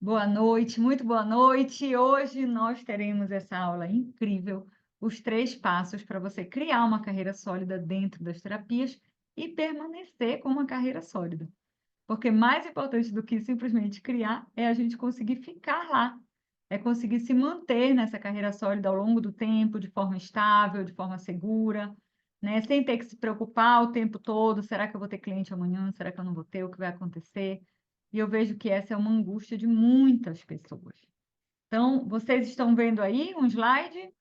Boa noite, muito boa noite. Hoje nós teremos essa aula incrível, os 3 passos para você criar uma carreira sólida dentro das terapias e permanecer com uma carreira sólida. Porque mais importante do que simplesmente criar é a gente conseguir ficar lá, é conseguir se manter nessa carreira sólida ao longo do tempo, de forma estável, de forma segura, né? Sem ter que se preocupar o tempo todo, será que eu vou ter cliente amanhã? Será que eu não vou ter? O que vai acontecer? E eu vejo que essa é uma angústia de muitas pessoas. Então, vocês estão vendo aí um slide?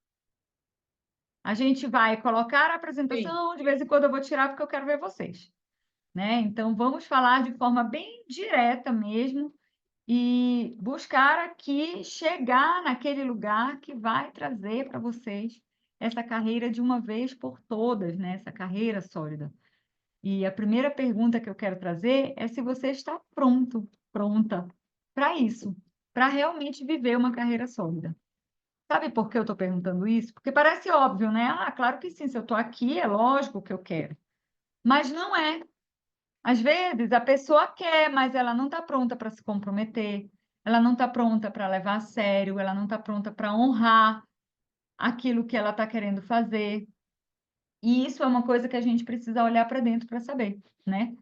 A gente vai colocar a Sim. apresentação, de vez em quando eu vou tirar porque eu quero ver vocês, né? Então, vamos falar de forma bem direta mesmo e buscar aqui chegar naquele lugar que vai trazer para vocês essa carreira de uma vez por todas, né? Essa carreira sólida. E a primeira pergunta que eu quero trazer é se você está pronto, pronta para isso, para realmente viver uma carreira sólida. Sabe por que eu estou perguntando isso? Porque parece óbvio, né? Ah, claro que sim, se eu estou aqui, é lógico que eu quero. Mas não é. Às vezes a pessoa quer, mas ela não está pronta para se comprometer, ela não está pronta para levar a sério, ela não está pronta para honrar aquilo que ela está querendo fazer. E isso é uma coisa que a gente precisa olhar para dentro para saber, né?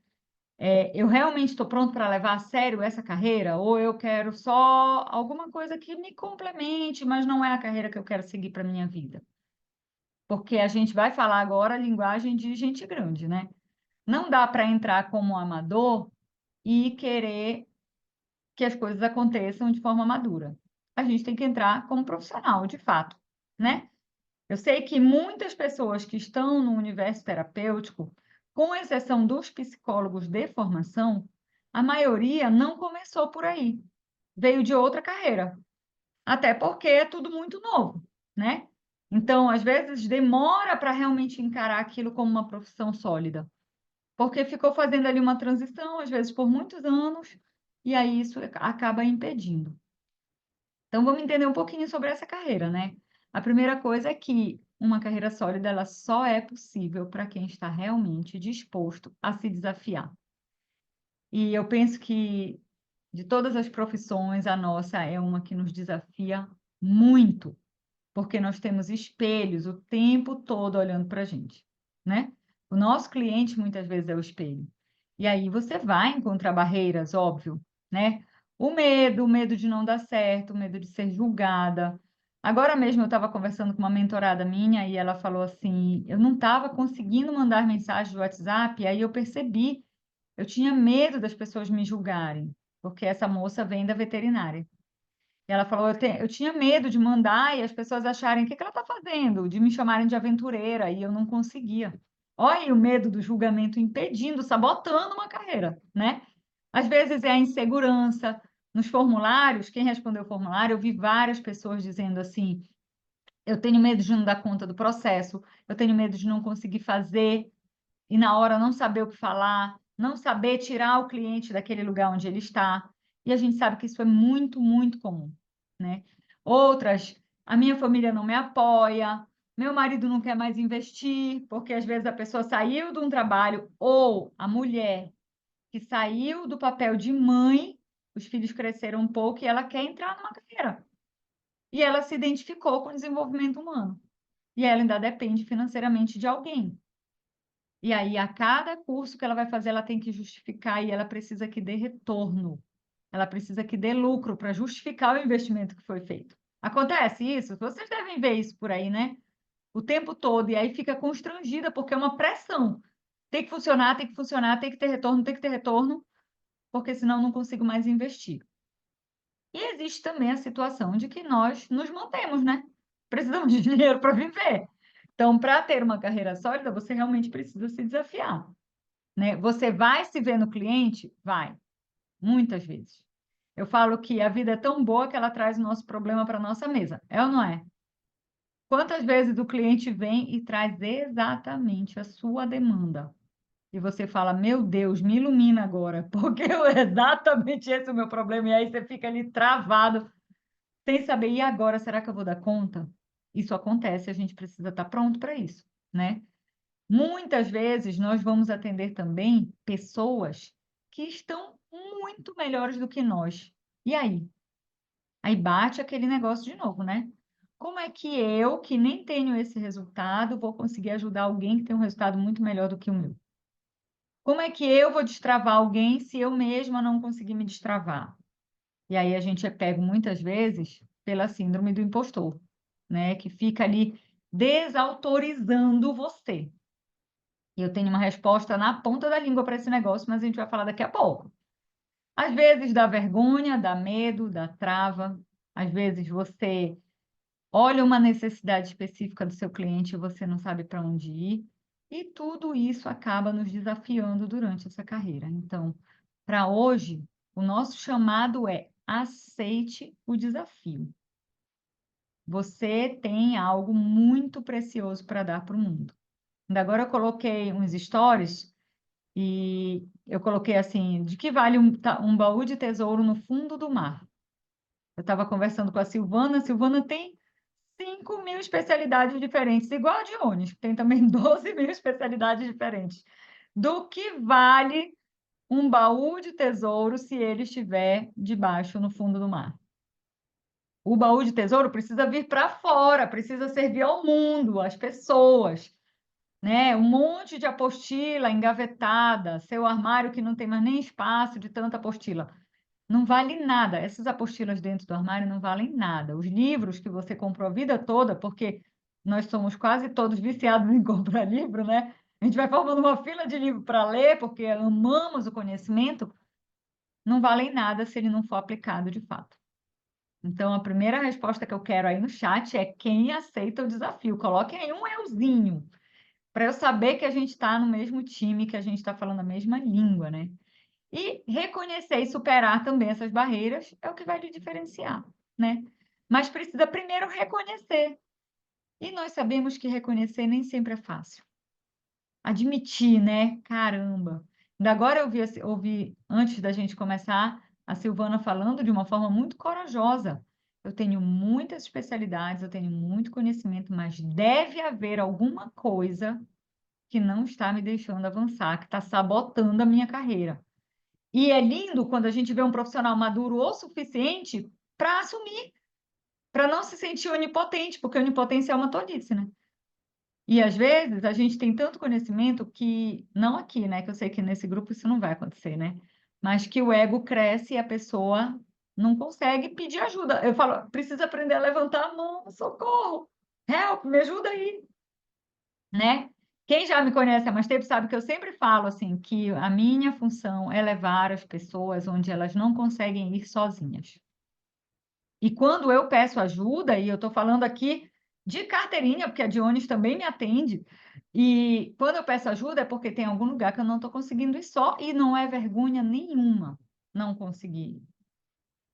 Eu realmente estou pronto para levar a sério essa carreira? Ou eu quero só alguma coisa que me complemente, mas não é a carreira que eu quero seguir para minha vida? Porque a gente vai falar agora a linguagem de gente grande, né? Não dá para entrar como amador e querer que as coisas aconteçam de forma madura. A gente tem que entrar como profissional, de fato, né? Eu sei que muitas pessoas que estão no universo terapêutico, com exceção dos psicólogos de formação, a maioria não começou por aí, veio de outra carreira, até porque é tudo muito novo, né? Então, às vezes, demora para realmente encarar aquilo como uma profissão sólida, porque ficou fazendo ali uma transição, às vezes por muitos anos, e aí isso acaba impedindo. Então vamos entender um pouquinho sobre essa carreira, né. A primeira coisa é que uma carreira sólida, ela só é possível para quem está realmente disposto a se desafiar. E eu penso que, de todas as profissões, a nossa é uma que nos desafia muito, porque nós temos espelhos o tempo todo olhando para a gente, né. O nosso cliente muitas vezes é o espelho. E aí você vai encontrar barreiras, óbvio, né. O medo de não dar certo, o medo de ser julgada. Agora mesmo eu estava conversando com uma mentorada minha e ela falou assim: "Eu não estava conseguindo mandar mensagem do WhatsApp", aí eu percebi, eu tinha medo das pessoas me julgarem, porque essa moça vem da veterinária. E ela falou: Eu tinha medo de mandar e as pessoas acharem: o que que ela está fazendo?", de me chamarem de aventureira, e eu não conseguia. Olha aí o medo do julgamento impedindo, sabotando uma carreira, né. Às vezes é a insegurança. Nos formulários, quem respondeu o formulário, eu vi várias pessoas dizendo assim: "Eu tenho medo de não dar conta do processo, eu tenho medo de não conseguir fazer", e na hora não saber o que falar, não saber tirar o cliente daquele lugar onde ele está, e a gente sabe que isso é muito, muito comum, né. Outras: "A minha família não me apoia, meu marido não quer mais investir", porque às vezes a pessoa saiu de um trabalho ou a mulher que saiu do papel de mãe, os filhos cresceram um pouco e ela quer entrar numa carreira, e ela se identificou com o desenvolvimento humano, e ela ainda depende financeiramente de alguém. E aí, a cada curso que ela vai fazer, ela tem que justificar e ela precisa que dê retorno. Ela precisa que dê lucro para justificar o investimento que foi feito. Acontece isso? Vocês devem ver isso por aí, né? O tempo todo. E aí fica constrangida, porque é uma pressão. Tem que funcionar, tem que funcionar, tem que ter retorno, tem que ter retorno, porque senão não consigo mais investir. E existe também a situação de que nós nos mantemos, né? Precisamos de dinheiro para viver. Então, para ter uma carreira sólida, você realmente precisa se desafiar. Né, você vai se ver no cliente? Vai, muitas vezes. Eu falo que a vida é tão boa que ela traz o nosso problema para a nossa mesa, é ou não é? Quantas vezes o cliente vem e traz exatamente a sua demanda, e você fala: "Meu Deus, me ilumina agora, porque é exatamente esse o meu problema", e aí você fica ali travado, sem saber: "E agora, será que eu vou dar conta?". Isso acontece, a gente precisa estar pronto para isso, né? Muitas vezes nós vamos atender também pessoas que estão muito melhores do que nós. E aí? Aí bate aquele negócio de novo, né? Como é que eu, que nem tenho esse resultado, vou conseguir ajudar alguém que tem um resultado muito melhor do que o meu? Como é que eu vou destravar alguém se eu mesma não conseguir me destravar? E aí a gente é pego muitas vezes pela síndrome do impostor, né? Que fica ali desautorizando você. E eu tenho uma resposta na ponta da língua para esse negócio, mas a gente vai falar daqui a pouco. Às vezes dá vergonha, dá medo, dá trava. Às vezes você olha uma necessidade específica do seu cliente e você não sabe para onde ir. E tudo isso acaba nos desafiando durante essa carreira. Então, para hoje, o nosso chamado é: aceite o desafio. Você tem algo muito precioso para dar para o mundo. Ainda agora eu coloquei uns stories e eu coloquei assim: de que vale um baú de tesouro no fundo do mar? Eu estava conversando com a Silvana. A Silvana tem 5.000 especialidades diferentes, igual a Dionis, que tem também 12.000 especialidades diferentes. Do que vale um baú de tesouro se ele estiver debaixo no fundo do mar? O baú de tesouro precisa vir para fora, precisa servir ao mundo, às pessoas, né? Um monte de apostila engavetada, seu armário que não tem mais nem espaço de tanta apostila. Não vale nada. Essas apostilas dentro do armário não valem nada. Os livros que você comprou a vida toda, porque nós somos quase todos viciados em comprar livro, né? A gente vai formando uma fila de livro para ler, porque amamos o conhecimento, não valem nada se ele não for aplicado de fato. Então, a primeira resposta que eu quero aí no chat é: quem aceita o desafio? Coloquem aí um euzinho, para eu saber que a gente está no mesmo time, que a gente está falando a mesma língua, né? E reconhecer e superar também essas barreiras é o que vai lhe diferenciar, né? Mas precisa primeiro reconhecer. E nós sabemos que reconhecer nem sempre é fácil. Admitir, né? Caramba! Ainda agora eu ouvi, antes da gente começar, a Silvana falando de uma forma muito corajosa. Eu tenho muitas especialidades, eu tenho muito conhecimento, mas deve haver alguma coisa que não está me deixando avançar, que está sabotando a minha carreira. E é lindo quando a gente vê um profissional maduro o suficiente para assumir, para não se sentir onipotente, porque onipotência é uma tolice, né? E às vezes a gente tem tanto conhecimento que, não aqui, né? Que eu sei que nesse grupo isso não vai acontecer, né? Mas que o ego cresce e a pessoa não consegue pedir ajuda. Eu falo: precisa aprender a levantar a mão, socorro, help, me ajuda aí, né? Quem já me conhece há mais tempo sabe que eu sempre falo assim, que a minha função é levar as pessoas onde elas não conseguem ir sozinhas. E quando eu peço ajuda, e eu estou falando aqui de carteirinha, porque a Dionis também me atende, e quando eu peço ajuda é porque tem algum lugar que eu não estou conseguindo ir só, e não é vergonha nenhuma não conseguir.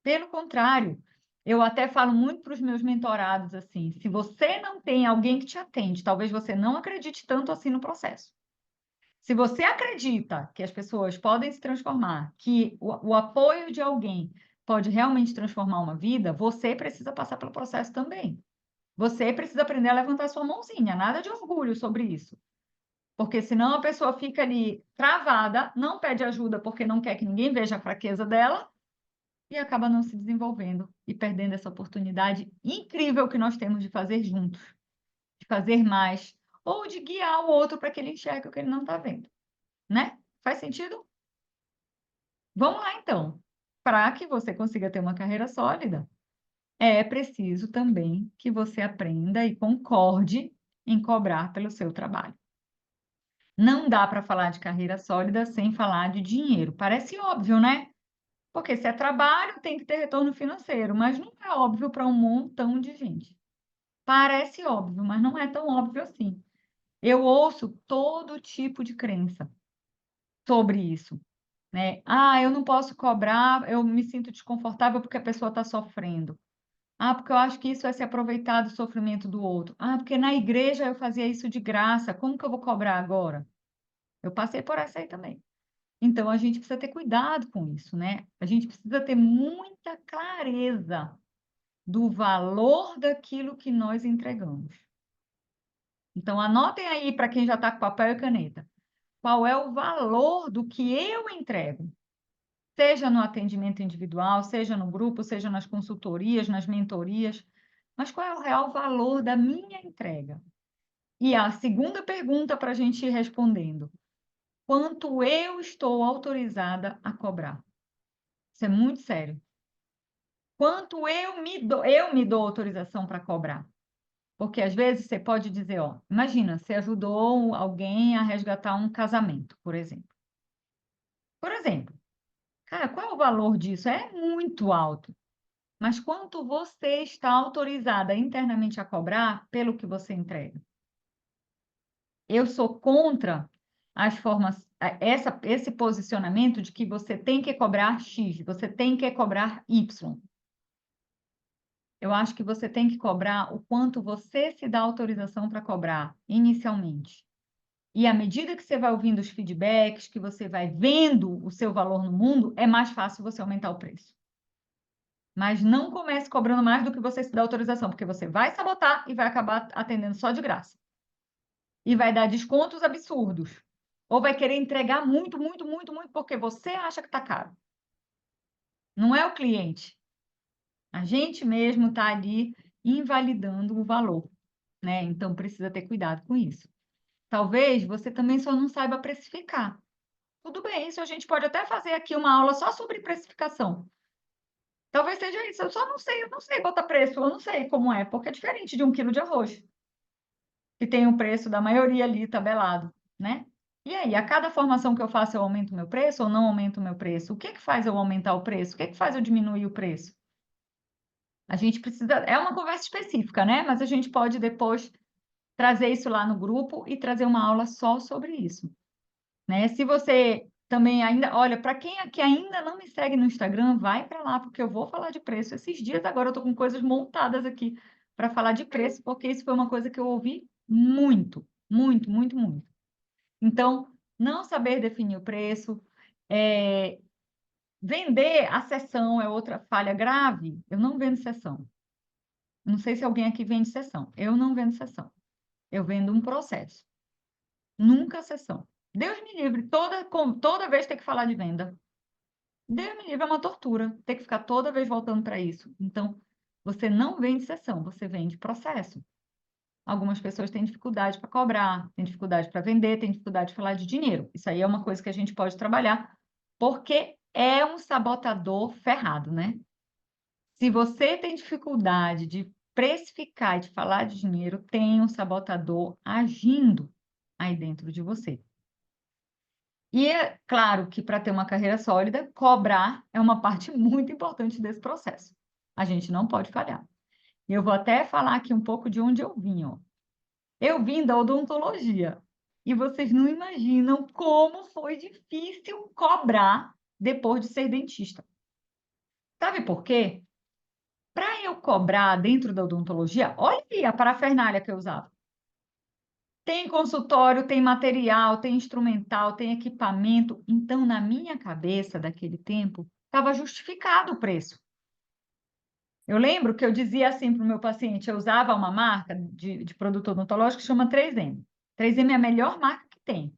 Pelo contrário, eu até falo muito para os meus mentorados assim: se você não tem alguém que te atende, talvez você não acredite tanto assim no processo. Se você acredita que as pessoas podem se transformar, que o apoio de alguém pode realmente transformar uma vida, você precisa passar pelo processo também. Você precisa aprender a levantar sua mãozinha, nada de orgulho sobre isso. Porque senão a pessoa fica ali travada, não pede ajuda porque não quer que ninguém veja a fraqueza dela e acaba não se desenvolvendo e perdendo essa oportunidade incrível que nós temos de fazer juntos, de fazer mais, ou de guiar o outro para que ele enxergue o que ele não está vendo, né? Faz sentido? Vamos lá, então. Para que você consiga ter uma carreira sólida, é preciso também que você aprenda e concorde em cobrar pelo seu trabalho. Não dá para falar de carreira sólida sem falar de dinheiro. Parece óbvio, né? Porque se é trabalho, tem que ter retorno financeiro, mas não é óbvio para um montão de gente. Parece óbvio, mas não é tão óbvio assim. Eu ouço todo tipo de crença sobre isso, né? Ah, eu não posso cobrar, eu me sinto desconfortável porque a pessoa está sofrendo. Ah, porque eu acho que isso é se aproveitar do sofrimento do outro. Ah, porque na igreja eu fazia isso de graça, como que eu vou cobrar agora? Eu passei por essa aí também. Então a gente precisa ter cuidado com isso, né? A gente precisa ter muita clareza do valor daquilo que nós entregamos. Então anotem aí para quem já está com papel e caneta. Qual é o valor do que eu entrego? seja no atendimento individual, seja no grupo, seja nas consultorias, nas mentorias, mas qual é o real valor da minha entrega? E a segunda pergunta para a gente ir respondendo: quanto eu estou autorizada a cobrar? Isso é muito sério. Quanto eu me dou autorização para cobrar? Porque às vezes você pode dizer, ó, imagina, você ajudou alguém a resgatar um casamento, por exemplo. Por exemplo, cara, qual é o valor disso? É muito alto. Mas quanto você está autorizada internamente a cobrar pelo que você entrega? Eu sou contra as formas, esse posicionamento de que você tem que cobrar X, você tem que cobrar Y. Eu acho que você tem que cobrar o quanto você se dá autorização para cobrar inicialmente. E à medida que você vai ouvindo os feedbacks, que você vai vendo o seu valor no mundo, é mais fácil você aumentar o preço. Mas não comece cobrando mais do que você se dá autorização, porque você vai sabotar e vai acabar atendendo só de graça. E vai dar descontos absurdos. Ou vai querer entregar muito, muito, muito, muito, porque você acha que está caro. Não é o cliente. A gente mesmo está ali invalidando o valor, né? Então precisa ter cuidado com isso. Talvez você também só não saiba precificar. Tudo bem, isso a gente pode até fazer aqui uma aula só sobre precificação. Talvez seja isso, eu não sei botar preço, eu não sei como é, porque é diferente de 1 quilo de arroz, que tem o preço da maioria ali tabelado, né? E aí, a cada formação que eu faço, eu aumento o meu preço ou não aumento o meu preço? O que que faz eu aumentar o preço? O que que faz eu diminuir o preço? A gente precisa, é uma conversa específica, né? Mas a gente pode depois trazer isso lá no grupo e trazer uma aula só sobre isso, né? Se você também ainda, olha, para quem aqui ainda não me segue no Instagram, vai para lá, porque eu vou falar de preço. Esses dias agora eu tô com coisas montadas aqui para falar de preço, porque isso foi uma coisa que eu ouvi muito, muito, muito, muito. Então, não saber definir o preço, vender a sessão é outra falha grave. Eu não vendo sessão. Não sei se alguém aqui vende sessão. Eu não vendo sessão. Eu vendo um processo. Nunca sessão. Deus me livre, toda vez ter que falar de venda. Deus me livre, é uma tortura ter que ficar toda vez voltando para isso. Então, você não vende sessão, você vende processo. Algumas pessoas têm dificuldade para cobrar, têm dificuldade para vender, têm dificuldade de falar de dinheiro. Isso aí é uma coisa que a gente pode trabalhar, porque é um sabotador ferrado, né? Se você tem dificuldade de precificar e de falar de dinheiro, tem um sabotador agindo aí dentro de você. E é claro que para ter uma carreira sólida, cobrar é uma parte muito importante desse processo. A gente não pode falhar. Eu vou até falar aqui um pouco de onde eu vim, ó. Eu vim da odontologia e vocês não imaginam como foi difícil cobrar depois de ser dentista. Sabe por quê? Para eu cobrar dentro da odontologia, olha aí a parafernália que eu usava. Tem consultório, tem material, tem instrumental, tem equipamento. Então, na minha cabeça daquele tempo, estava justificado o preço. Eu lembro que eu dizia assim para o meu paciente, eu usava uma marca de produto odontológico que chama 3M. 3M é a melhor marca que tem.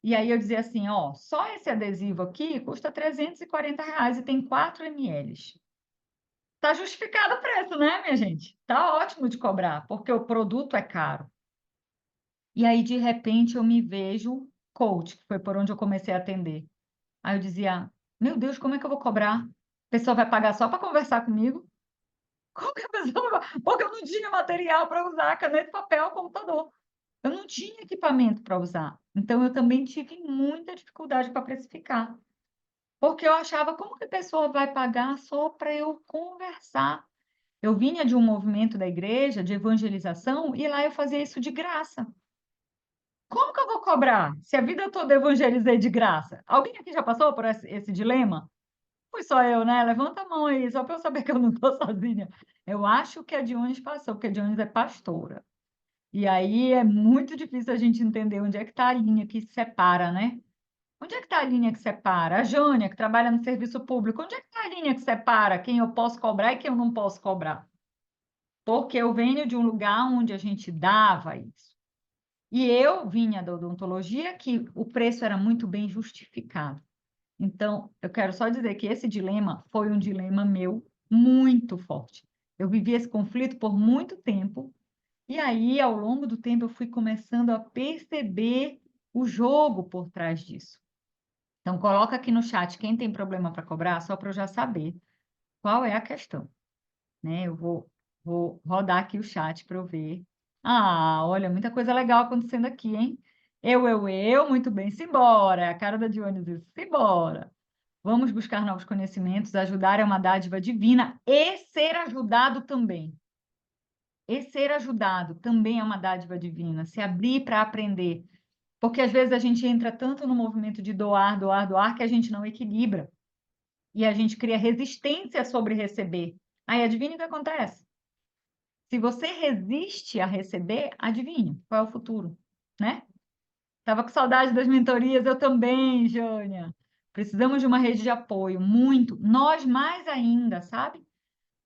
E aí eu dizia assim, ó, só esse adesivo aqui custa R$ 340 e tem 4 ml. Está justificado o preço, né, minha gente? Tá ótimo de cobrar, porque o produto é caro. E aí, de repente, eu me vejo coach, que foi por onde eu comecei a atender. Aí eu dizia, meu Deus, como é que eu vou cobrar? A pessoa vai pagar só para conversar comigo? Como que a pessoa vai... Porque eu não tinha material para usar, caneta, papel, computador. Eu não tinha equipamento para usar. Então, eu também tive muita dificuldade para precificar. Porque eu achava, como que a pessoa vai pagar só para eu conversar? Eu vinha de um movimento da igreja, de evangelização, e lá eu fazia isso de graça. Como que eu vou cobrar se a vida toda eu evangelizei de graça? Alguém aqui já passou por esse dilema? Fui só eu, né? Levanta a mão aí, só para eu saber que eu não estou sozinha. Eu acho que a Dionis passou, porque a Dionis é pastora. E aí é muito difícil a gente entender onde é que está a linha que separa, né? Onde é que está a linha que separa? A Jânia, que trabalha no serviço público, onde é que está a linha que separa quem eu posso cobrar e quem eu não posso cobrar? Porque eu venho de um lugar onde a gente dava isso. E eu vinha da odontologia que o preço era muito bem justificado. Então, eu quero só dizer que esse dilema foi um dilema meu muito forte. Eu vivi esse conflito por muito tempo, e aí, ao longo do tempo, eu fui começando a perceber o jogo por trás disso. Então, coloca aqui no chat quem tem problema para cobrar, só para eu já saber qual é a questão, né? Eu vou rodar aqui o chat para eu ver. Ah, olha, muita coisa legal acontecendo aqui, hein? Muito bem, simbora. A cara da Dionísio, simbora. Vamos buscar novos conhecimentos, ajudar é uma dádiva divina e ser ajudado também. E ser ajudado também é uma dádiva divina, se abrir para aprender. Porque às vezes a gente entra tanto no movimento de doar, doar, doar, que a gente não equilibra. E a gente cria resistência sobre receber. Aí adivinha o que acontece? Se você resiste a receber, adivinha qual é o futuro, né? Tava com saudade das mentorias, eu também, Jânia. Precisamos de uma rede de apoio, muito. Nós mais ainda, sabe?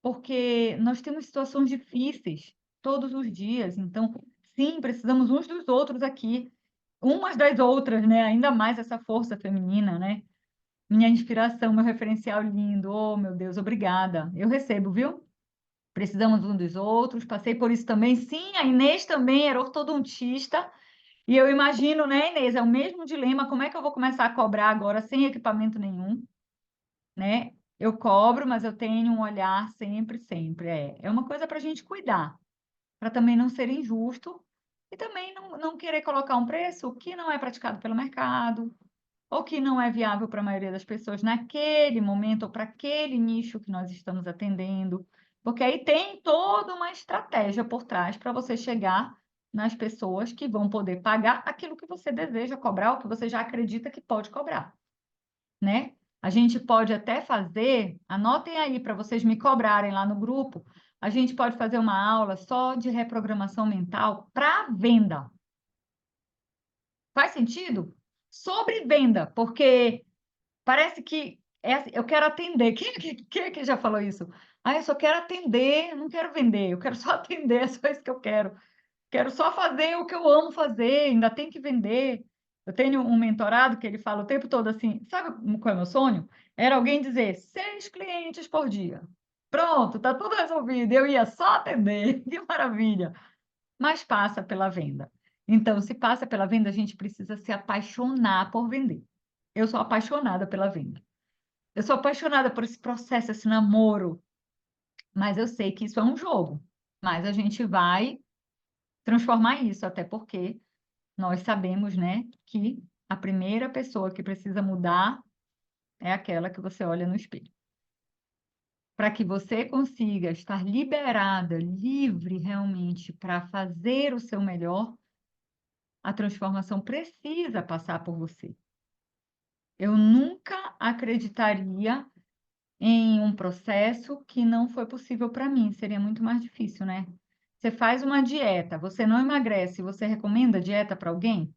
Porque nós temos situações difíceis todos os dias. Então, sim, precisamos uns dos outros aqui, umas das outras, né? Ainda mais essa força feminina, né? Minha inspiração, meu referencial lindo. Oh, meu Deus, obrigada. Eu recebo, viu? Precisamos um dos outros. Passei por isso também. Sim, a Inês também era ortodontista. E eu imagino, né, Inês, é o mesmo dilema. Como é que eu vou começar a cobrar agora sem equipamento nenhum, né? Eu cobro, mas eu tenho um olhar sempre, sempre. É uma coisa para a gente cuidar, para também não ser injusto e também não querer colocar um preço que não é praticado pelo mercado ou que não é viável para a maioria das pessoas naquele momento ou para aquele nicho que nós estamos atendendo, porque aí tem toda uma estratégia por trás para você chegar nas pessoas que vão poder pagar aquilo que você deseja cobrar, ou que você já acredita que pode cobrar, né? A gente pode até fazer, anotem aí para vocês me cobrarem lá no grupo, a gente pode fazer uma aula só de reprogramação mental para venda. Faz sentido? Sobre venda, porque parece que eu quero atender. Quem é que já falou isso? Ah, eu só quero atender, não quero vender, eu quero só atender, é só isso que eu quero. Quero só fazer o que eu amo fazer, ainda tem que vender. Eu tenho um mentorado que ele fala o tempo todo assim, sabe qual é o meu sonho? Era alguém dizer 6 clientes por dia. Pronto, tá tudo resolvido. Eu ia só atender, que maravilha. Mas passa pela venda. Então, se passa pela venda, a gente precisa se apaixonar por vender. Eu sou apaixonada pela venda. Eu sou apaixonada por esse processo, esse namoro, mas eu sei que isso é um jogo. Mas a gente vai transformar isso, até porque nós sabemos, né, que a primeira pessoa que precisa mudar é aquela que você olha no espelho. Para que você consiga estar liberada, livre realmente para fazer o seu melhor, a transformação precisa passar por você. Eu nunca acreditaria em um processo que não foi possível para mim, seria muito mais difícil, né? Você faz uma dieta, você não emagrece, você recomenda dieta para alguém?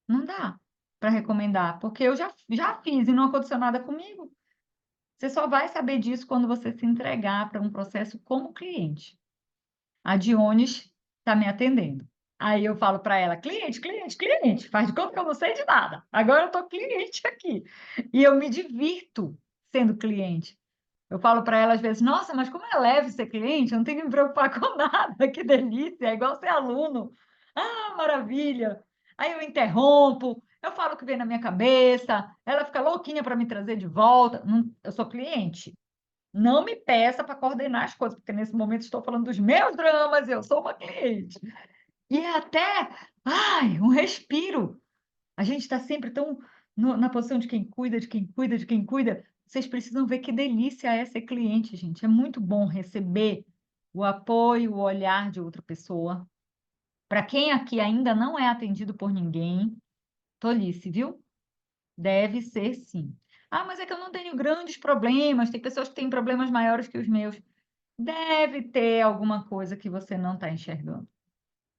Não dá para recomendar, porque eu já fiz e não aconteceu nada comigo. Você só vai saber disso quando você se entregar para um processo como cliente. A Dionis está me atendendo. Aí eu falo para ela, cliente, cliente, cliente, faz de conta que eu não sei de nada. Agora eu estou cliente aqui. E eu me divirto sendo cliente. Eu falo para ela às vezes, nossa, mas como é leve ser cliente, eu não tenho que me preocupar com nada, que delícia, é igual ser aluno. Ah, maravilha. Aí eu interrompo, eu falo o que vem na minha cabeça, ela fica louquinha para me trazer de volta. Eu sou cliente. Não me peça para coordenar as coisas, porque nesse momento estou falando dos meus dramas, eu sou uma cliente. E é até, ai, um respiro. A gente está sempre tão na posição de quem cuida, de quem cuida, de quem cuida. Vocês precisam ver que delícia é ser cliente, gente. É muito bom receber o apoio, o olhar de outra pessoa. Para quem aqui ainda não é atendido por ninguém, tolice, viu? Deve ser sim. Ah, mas é que eu não tenho grandes problemas, tem pessoas que têm problemas maiores que os meus. Deve ter alguma coisa que você não está enxergando.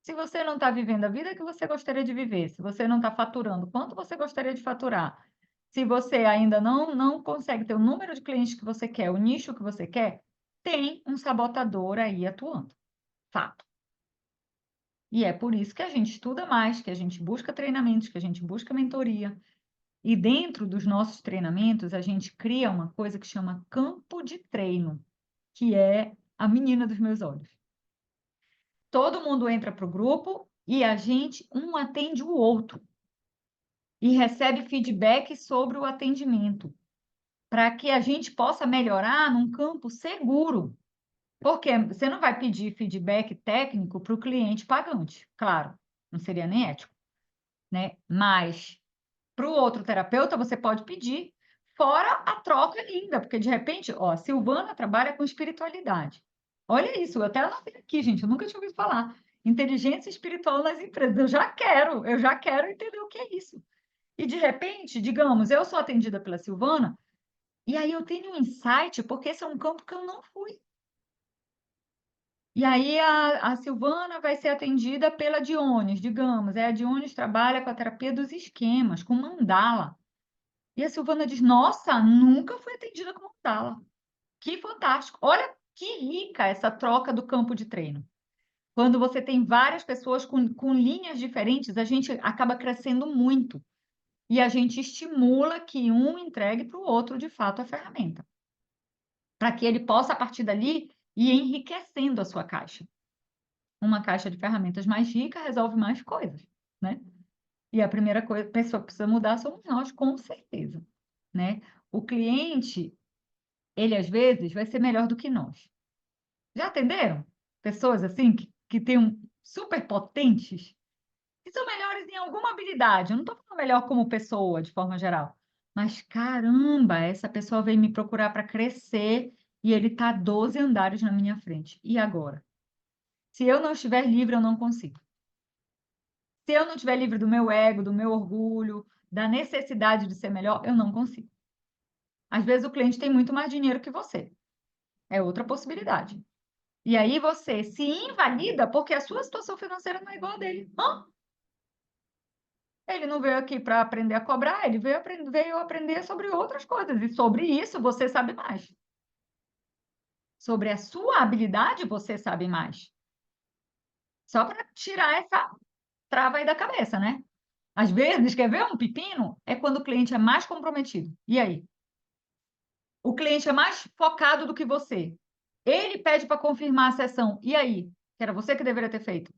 Se você não está vivendo a vida que você gostaria de viver, se você não está faturando quanto você gostaria de faturar, se você ainda não consegue ter o número de clientes que você quer, o nicho que você quer, tem um sabotador aí atuando. Fato. E é por isso que a gente estuda mais, que a gente busca treinamentos, que a gente busca mentoria, E dentro dos nossos treinamentos, a gente cria uma coisa que chama campo de treino, que é a menina dos meus olhos. Todo mundo entra para o grupo e a gente um atende o outro e recebe feedback sobre o atendimento, para que a gente possa melhorar num campo seguro. Porque você não vai pedir feedback técnico para o cliente pagante, claro, não seria nem ético, né? Mas para o outro terapeuta você pode pedir, fora a troca linda, porque de repente, ó, a Silvana trabalha com espiritualidade. Olha isso, eu até anotei aqui, gente, eu nunca tinha ouvido falar. Inteligência espiritual nas empresas. Eu já quero entender o que é isso. E de repente, digamos, eu sou atendida pela Silvana, e aí eu tenho um insight, porque esse é um campo que eu não fui. E aí a Silvana vai ser atendida pela Diones, digamos, a Diones trabalha com a terapia dos esquemas, com mandala. E a Silvana diz: Nossa, nunca fui atendida com mandala. Que fantástico! Olha que rica essa troca do campo de treino. Quando você tem várias pessoas com linhas diferentes, a gente acaba crescendo muito. E a gente estimula que um entregue para o outro, de fato, a ferramenta. Para que ele possa, a partir dali, ir enriquecendo a sua caixa. Uma caixa de ferramentas mais rica resolve mais coisas, né? E a primeira coisa, pessoa que precisa mudar somos nós, com certeza, né? O cliente, ele às vezes vai ser melhor do que nós. Já atenderam? Pessoas assim que têm super potentes, que são melhores em alguma habilidade. Eu não estou falando melhor como pessoa, de forma geral. Mas caramba, essa pessoa veio me procurar para crescer e ele está 12 andares na minha frente. E agora? Se eu não estiver livre, eu não consigo. Se eu não estiver livre do meu ego, do meu orgulho, da necessidade de ser melhor, eu não consigo. Às vezes o cliente tem muito mais dinheiro que você. É outra possibilidade. E aí você se invalida porque a sua situação financeira não é igual a dele. Hã? Ele não veio aqui para aprender a cobrar, ele veio aprender sobre outras coisas. E sobre isso você sabe mais. Sobre a sua habilidade você sabe mais. Só para tirar essa trava aí da cabeça, né? Às vezes, quer ver um pepino? É quando o cliente é mais comprometido. E aí? O cliente é mais focado do que você. Ele pede para confirmar a sessão. E aí? Que era você que deveria ter feito.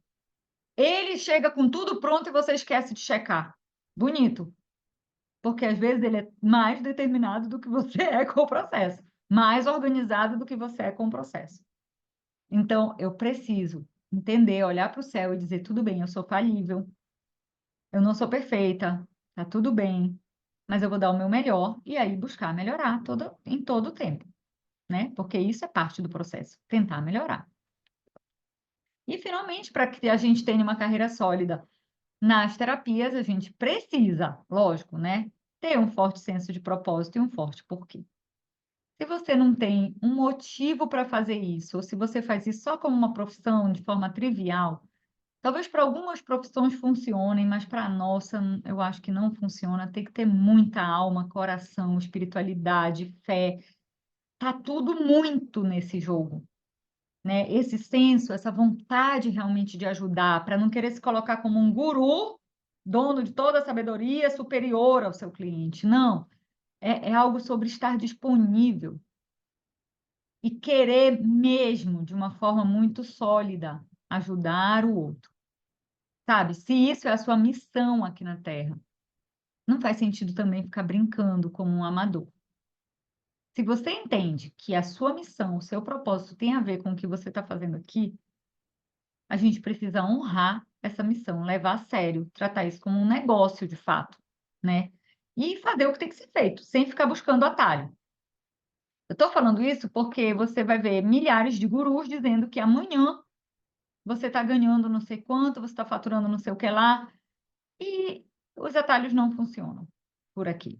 Ele chega com tudo pronto e você esquece de checar. Bonito. Porque às vezes ele é mais determinado do que você é com o processo. Mais organizado do que você é com o processo. Então, eu preciso entender, olhar para o céu e dizer: tudo bem, eu sou falível. Eu não sou perfeita. Tá tudo bem. Mas eu vou dar o meu melhor e aí buscar melhorar em todo o tempo, né? Porque isso é parte do processo, tentar melhorar. E, finalmente, para que a gente tenha uma carreira sólida nas terapias, a gente precisa, lógico, né? Ter um forte senso de propósito e um forte porquê. Se você não tem um motivo para fazer isso, ou se você faz isso só como uma profissão, de forma trivial, talvez para algumas profissões funcionem, mas para a nossa, eu acho que não funciona. Tem que ter muita alma, coração, espiritualidade, fé. Tá tudo muito nesse jogo, né? Esse senso, essa vontade realmente de ajudar, para não querer se colocar como um guru, dono de toda a sabedoria, superior ao seu cliente. Não, é algo sobre estar disponível e querer mesmo, de uma forma muito sólida, ajudar o outro. Sabe? Se isso é a sua missão aqui na Terra, não faz sentido também ficar brincando como um amador. Se você entende que a sua missão, o seu propósito tem a ver com o que você está fazendo aqui, a gente precisa honrar essa missão, levar a sério, tratar isso como um negócio de fato, né? E fazer o que tem que ser feito, sem ficar buscando atalho. Eu estou falando isso porque você vai ver milhares de gurus dizendo que amanhã você está ganhando não sei quanto, você está faturando não sei o que lá, e os atalhos não funcionam por aqui.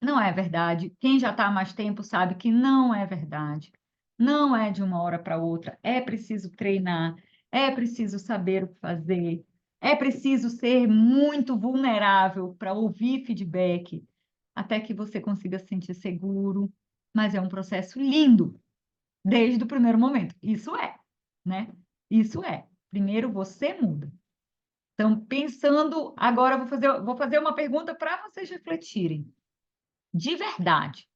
Não é verdade. Quem já está há mais tempo sabe que não é verdade. Não é de uma hora para outra. É preciso treinar, é preciso saber o que fazer, é preciso ser muito vulnerável para ouvir feedback, até que você consiga se sentir seguro. Mas é um processo lindo, desde o primeiro momento. Isso é, né? Isso é. Primeiro você muda. Então, pensando, agora vou fazer uma pergunta para vocês refletirem. De verdade.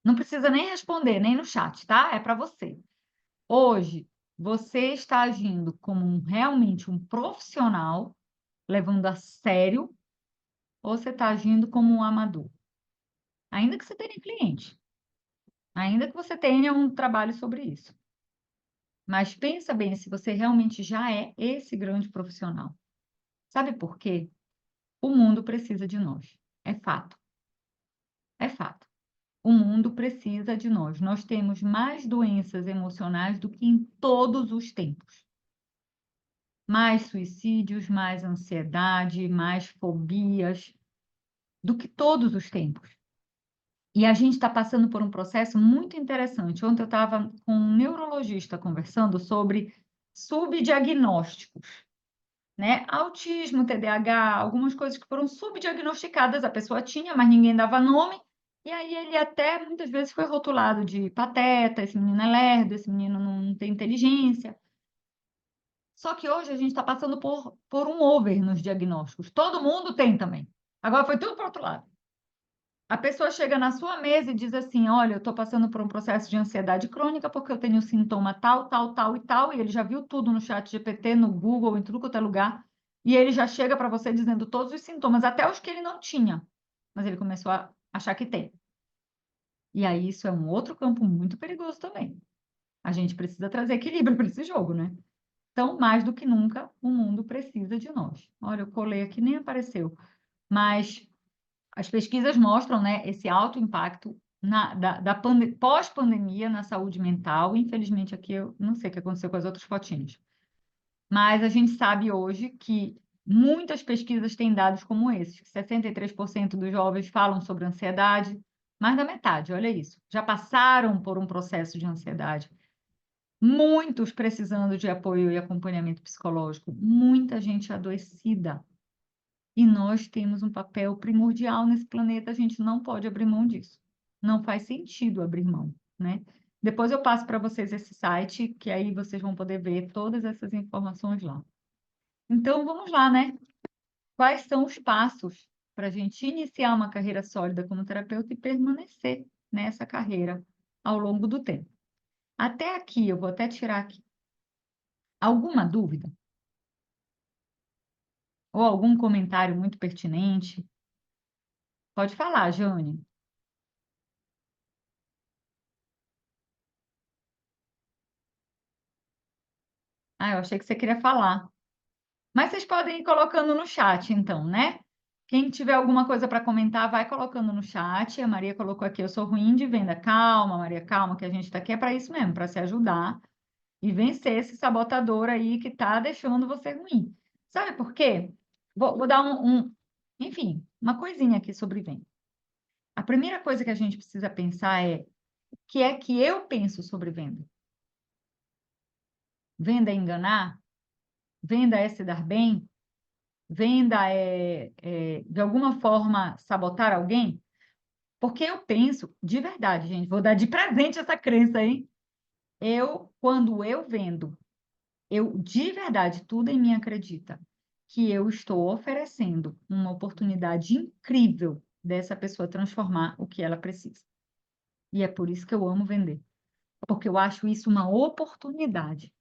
Não precisa nem responder, nem no chat, tá? É para você. Hoje, você está agindo como realmente um profissional, levando a sério, ou você está agindo como um amador? Ainda que você tenha cliente, ainda que você tenha um trabalho sobre isso. Mas pensa bem se você realmente já é esse grande profissional. Sabe por quê? O mundo precisa de nós. É fato. É fato. O mundo precisa de nós. Nós temos mais doenças emocionais do que em todos os tempos. Mais suicídios, mais ansiedade, mais fobias do que todos os tempos. E a gente está passando por um processo muito interessante. Ontem eu estava com um neurologista conversando sobre subdiagnósticos, né? Autismo, TDAH, algumas coisas que foram subdiagnosticadas, a pessoa tinha, mas ninguém dava nome, e aí ele até muitas vezes foi rotulado de pateta, esse menino é lerdo, esse menino não tem inteligência. Só que hoje a gente está passando por um over nos diagnósticos. Todo mundo tem também. Agora foi tudo para o outro lado. A pessoa chega na sua mesa e diz assim: olha, eu estou passando por um processo de ansiedade crônica porque eu tenho sintoma tal, tal, tal e tal, e ele já viu tudo no chat GPT, no Google, em tudo quanto é lugar, e ele já chega para você dizendo todos os sintomas, até os que ele não tinha, mas ele começou a achar que tem. E aí isso é um outro campo muito perigoso também. A gente precisa trazer equilíbrio para esse jogo, né? Então, mais do que nunca, o mundo precisa de nós. Olha, eu colei aqui, nem apareceu, mas as pesquisas mostram, né, esse alto impacto pós-pandemia na saúde mental. Infelizmente, aqui eu não sei o que aconteceu com as outras fotinhas. Mas a gente sabe hoje que muitas pesquisas têm dados como esses, que 63% dos jovens falam sobre ansiedade, mais da metade, olha isso, já passaram por um processo de ansiedade. Muitos precisando de apoio e acompanhamento psicológico, muita gente adoecida. E nós temos um papel primordial nesse planeta, a gente não pode abrir mão disso. Não faz sentido abrir mão, né? Depois eu passo para vocês esse site, que aí vocês vão poder ver todas essas informações lá. Então, vamos lá, né? Quais são os passos para a gente iniciar uma carreira sólida como terapeuta e permanecer nessa carreira ao longo do tempo? Até aqui, eu vou até tirar aqui. Alguma dúvida? Ou algum comentário muito pertinente? Pode falar, Jane. Ah, eu achei que você queria falar. Mas vocês podem ir colocando no chat, então, né? Quem tiver alguma coisa para comentar, vai colocando no chat. A Maria colocou aqui: eu sou ruim de venda. Calma, Maria, calma, que a gente está aqui é para isso mesmo, para se ajudar e vencer esse sabotador aí que está deixando você ruim. Sabe por quê? Vou dar enfim, uma coisinha aqui sobre venda. A primeira coisa que a gente precisa pensar é: o que é que eu penso sobre venda? Venda é enganar? Venda é se dar bem? Venda de alguma forma, sabotar alguém? Porque eu penso, de verdade, gente, vou dar de presente essa crença aí. Quando eu vendo, eu de verdade, tudo em mim acredita que eu estou oferecendo uma oportunidade incrível dessa pessoa transformar o que ela precisa. E é por isso que eu amo vender, porque eu acho isso uma oportunidade.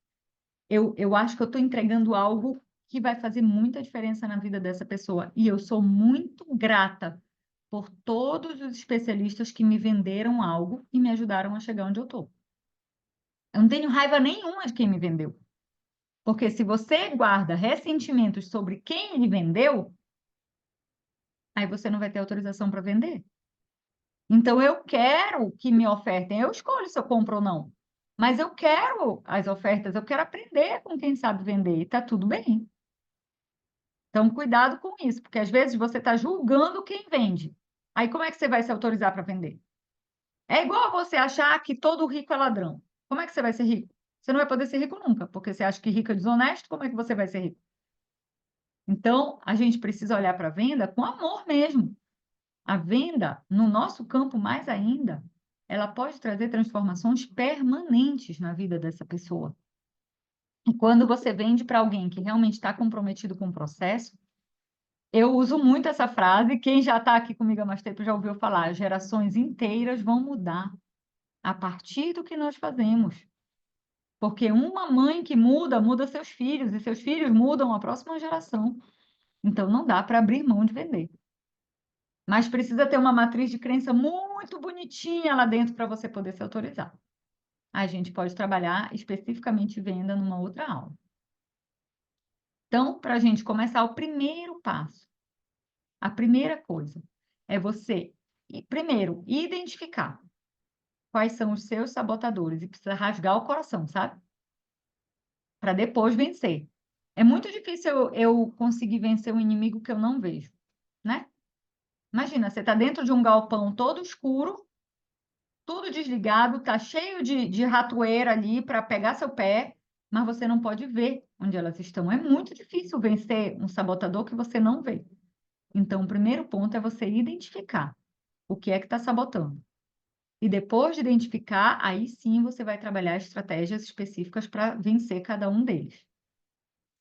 Eu acho que eu estou entregando algo que vai fazer muita diferença na vida dessa pessoa. E eu sou muito grata por todos os especialistas que me venderam algo e me ajudaram a chegar onde eu estou. Eu não tenho raiva nenhuma de quem me vendeu. Porque se você guarda ressentimentos sobre quem lhe vendeu, aí você não vai ter autorização para vender. Então, eu quero que me ofertem. Eu escolho se eu compro ou não. Mas eu quero as ofertas, eu quero aprender com quem sabe vender. E está tudo bem. Então, cuidado com isso, porque às vezes você está julgando quem vende. Aí, como é que você vai se autorizar para vender? É igual você achar que todo rico é ladrão. Como é que você vai ser rico? Você não vai poder ser rico nunca, porque você acha que rico é desonesto, como é que você vai ser rico? Então, a gente precisa olhar para a venda com amor mesmo. A venda, no nosso campo mais ainda, ela pode trazer transformações permanentes na vida dessa pessoa. E quando você vende para alguém que realmente está comprometido com o processo, eu uso muito essa frase, quem já está aqui comigo há mais tempo já ouviu falar, gerações inteiras vão mudar a partir do que nós fazemos. Porque uma mãe que muda, muda seus filhos, e seus filhos mudam a próxima geração. Então, não dá para abrir mão de vender. Mas precisa ter uma matriz de crença muito bonitinha lá dentro para você poder se autorizar. A gente pode trabalhar especificamente venda numa outra aula. Então, para a gente começar, o primeiro passo, a primeira coisa, é você, primeiro, identificar quais são os seus sabotadores e precisa rasgar o coração, sabe? Para depois vencer. É muito difícil eu conseguir vencer um inimigo que eu não vejo, né? Imagina, você está dentro de um galpão todo escuro, tudo desligado, tá cheio de ratoeira ali para pegar seu pé, mas você não pode ver onde elas estão. É muito difícil vencer um sabotador que você não vê. Então, o primeiro ponto é você identificar o que é que está sabotando. E depois de identificar, aí sim você vai trabalhar estratégias específicas para vencer cada um deles.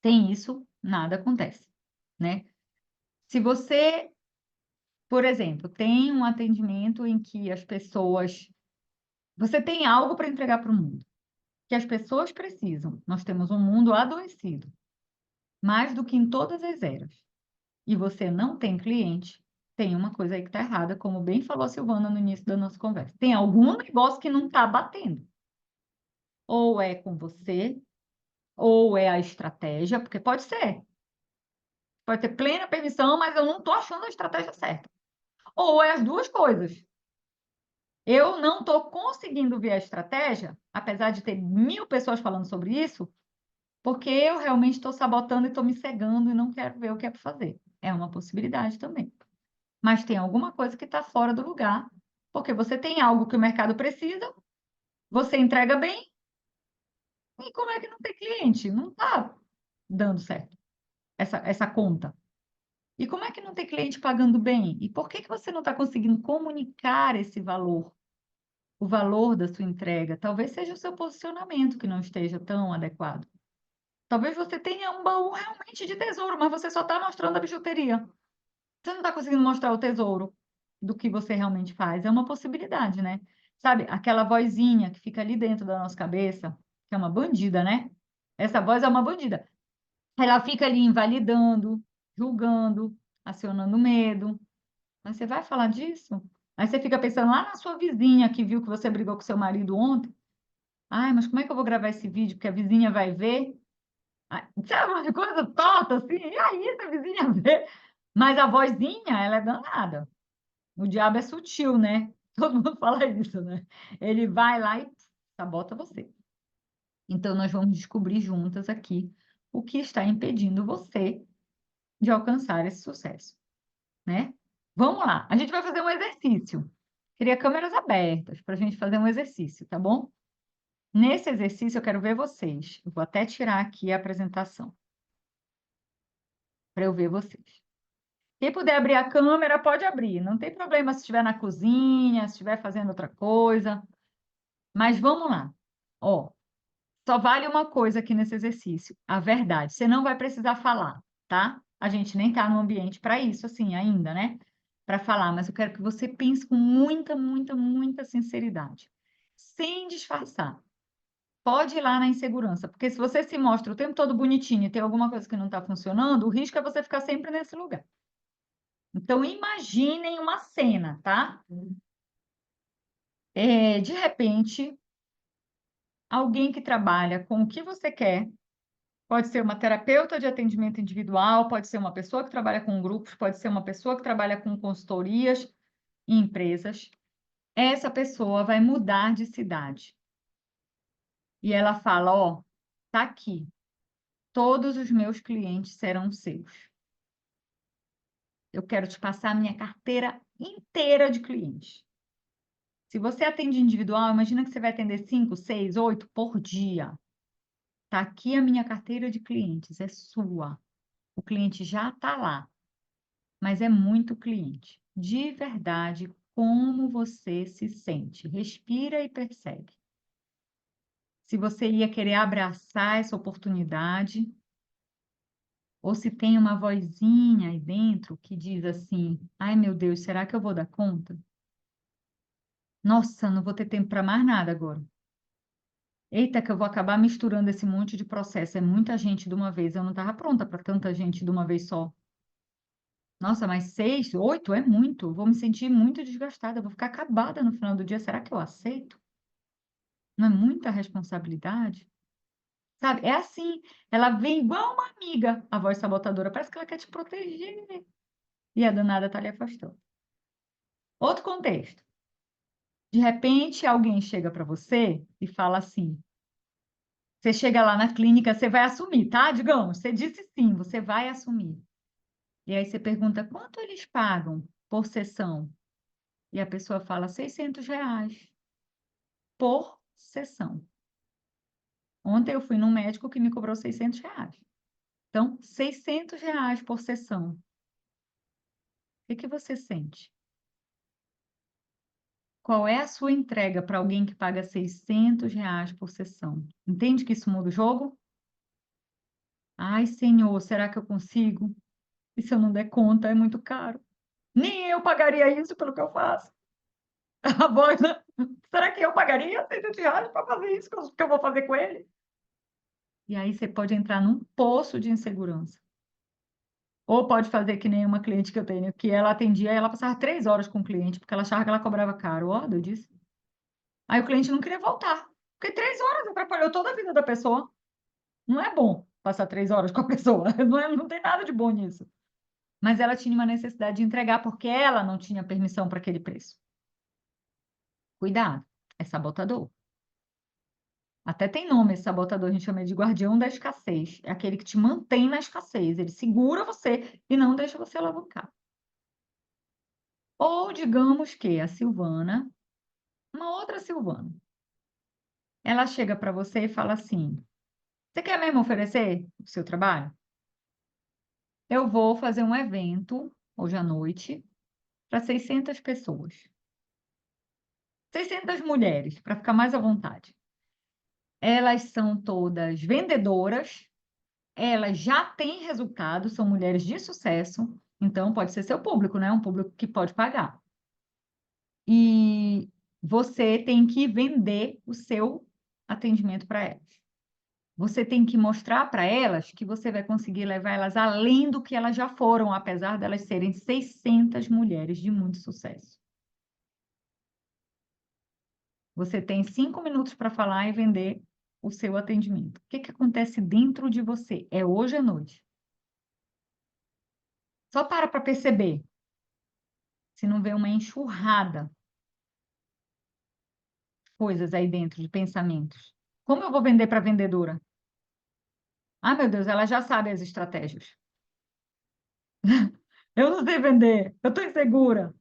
Sem isso, nada acontece, né? Se você, por exemplo, tem um atendimento em que as pessoas... Você tem algo para entregar para o mundo, que as pessoas precisam. Nós temos um mundo adoecido, mais do que em todas as eras. E você não tem cliente, tem uma coisa aí que está errada, como bem falou a Silvana no início da nossa conversa. Tem algum negócio que não está batendo. Ou é com você, ou é a estratégia, porque pode ser. Pode ter plena permissão, mas eu não estou achando a estratégia certa. Ou é as duas coisas. Eu não estou conseguindo ver a estratégia, apesar de ter 1000 pessoas falando sobre isso, porque eu realmente estou sabotando e estou me cegando e não quero ver o que é para fazer. É uma possibilidade também. Mas tem alguma coisa que está fora do lugar, porque você tem algo que o mercado precisa, você entrega bem, e como é que não tem cliente? Não está dando certo essa conta. E como é que não tem cliente pagando bem? E por que que você não está conseguindo comunicar esse valor? O valor da sua entrega? Talvez seja o seu posicionamento que não esteja tão adequado. Talvez você tenha um baú realmente de tesouro, mas você só está mostrando a bijuteria. Você não está conseguindo mostrar o tesouro do que você realmente faz. É uma possibilidade, né? Sabe, aquela vozinha que fica ali dentro da nossa cabeça, que é uma bandida, né? Essa voz é uma bandida. Ela fica ali invalidando, julgando, acionando medo. Mas você vai falar disso? Aí você fica pensando lá na sua vizinha que viu que você brigou com seu marido ontem. Ai, mas como é que eu vou gravar esse vídeo? Porque a vizinha vai ver. Ai, sabe, uma coisa torta assim. E aí, se a vizinha vê? Mas a vozinha, ela é danada. O diabo é sutil, né? Todo mundo fala isso, né? Ele vai lá e sabota você. Então, nós vamos descobrir juntas aqui o que está impedindo você de alcançar esse sucesso, né? Vamos lá, a gente vai fazer um exercício. Queria câmeras abertas para a gente fazer um exercício, tá bom? Nesse exercício, eu quero ver vocês. Eu vou até tirar aqui a apresentação para eu ver vocês. Quem puder abrir a câmera, pode abrir. Não tem problema se estiver na cozinha, se estiver fazendo outra coisa. Mas vamos lá. Ó, só vale uma coisa aqui nesse exercício, a verdade. Você não vai precisar falar, tá? A gente nem está no ambiente para isso, assim, ainda, né? Para falar, mas eu quero que você pense com muita, muita, muita sinceridade, sem disfarçar. Pode ir lá na insegurança, porque se você se mostra o tempo todo bonitinho e tem alguma coisa que não está funcionando, o risco é você ficar sempre nesse lugar. Então, imaginem uma cena, tá? De repente, alguém que trabalha com o que você quer, pode ser uma terapeuta de atendimento individual, pode ser uma pessoa que trabalha com grupos, pode ser uma pessoa que trabalha com consultorias em empresas. Essa pessoa vai mudar de cidade. E ela fala: ó, tá aqui, todos os meus clientes serão seus. Eu quero te passar a minha carteira inteira de clientes. Se você atende individual, imagina que você vai atender 5, 6, 8 por dia. Tá aqui a minha carteira de clientes, é sua. O cliente já está lá, mas é muito cliente. De verdade, como você se sente? Respira e percebe. se você ia querer abraçar essa oportunidade, ou se tem uma vozinha aí dentro que diz assim: ai meu Deus, será que eu vou dar conta? Nossa, não vou ter tempo para mais nada agora. Eita, que eu vou acabar misturando esse monte de processo. É muita gente de uma vez. Eu não estava pronta para tanta gente de uma vez só. Nossa, mas 6, 8 é muito. Eu vou me sentir muito desgastada. Eu vou ficar acabada no final do dia. Será que eu aceito? Não é muita responsabilidade? Sabe? É assim. Ela vem igual uma amiga, a voz sabotadora. Parece que ela quer te proteger. E a danada tá ali afastando. Outro contexto. De repente, alguém chega para você e fala assim: você chega lá na clínica, você vai assumir, tá? Digamos, você disse sim, você vai assumir. E aí você pergunta: quanto eles pagam por sessão? E a pessoa fala: R$ 600 por sessão. Ontem eu fui num médico que me cobrou R$ 600. Então, R$ 600 por sessão. O que você sente? Qual é a sua entrega para alguém que paga R$ 600 por sessão? Entende que isso muda o jogo? Ai, Senhor, será que eu consigo? E se eu não der conta, é muito caro. Nem eu pagaria isso pelo que eu faço. A voz, né? Será que eu pagaria R$ 600 para fazer isso que eu vou fazer com ele? E aí você pode entrar num poço de insegurança. Ou pode fazer que nem uma cliente que eu tenho, que ela atendia, ela passava 3 horas com o cliente, porque ela achava que ela cobrava caro. Ó, eu disse. Aí o cliente não queria voltar. Porque 3 horas atrapalhou toda a vida da pessoa. Não é bom passar 3 horas com a pessoa. Não tem nada de bom nisso. Mas ela tinha uma necessidade de entregar porque ela não tinha permissão para aquele preço. Cuidado, é sabotador. Até tem nome esse sabotador, a gente chama de guardião da escassez. É aquele que te mantém na escassez, ele segura você e não deixa você alavancar. Ou digamos que a Silvana, uma outra Silvana, ela chega para você e fala assim: você quer mesmo oferecer o seu trabalho? Eu vou fazer um evento hoje à noite para 600 pessoas. 600 mulheres, para ficar mais à vontade. Elas são todas vendedoras, elas já têm resultado, são mulheres de sucesso, então pode ser seu público, né? Um público que pode pagar. E você tem que vender o seu atendimento para elas. Você tem que mostrar para elas que você vai conseguir levar elas além do que elas já foram, apesar delas serem 600 mulheres de muito sucesso. Você tem 5 minutos para falar e vender o seu atendimento. O que acontece dentro de você? É hoje à noite. Só para perceber se não vê uma enxurrada de coisas aí dentro, de pensamentos. Como eu vou vender para a vendedora? Ah, meu Deus, ela já sabe as estratégias. Eu não sei vender, eu estou insegura.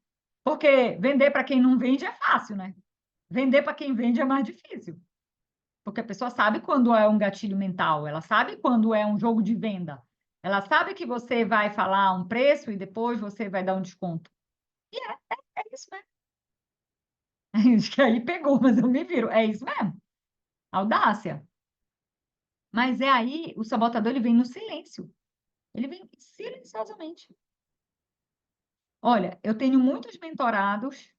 Porque vender para quem não vende é fácil, né? Vender para quem vende é mais difícil. Porque a pessoa sabe quando é um gatilho mental, ela sabe quando é um jogo de venda. Ela sabe que você vai falar um preço e depois você vai dar um desconto. E é isso mesmo. Acho que aí pegou, mas eu me viro. É isso mesmo. Audácia. Mas é aí, o sabotador, ele vem no silêncio. Ele vem silenciosamente. Olha, eu tenho muitos mentorados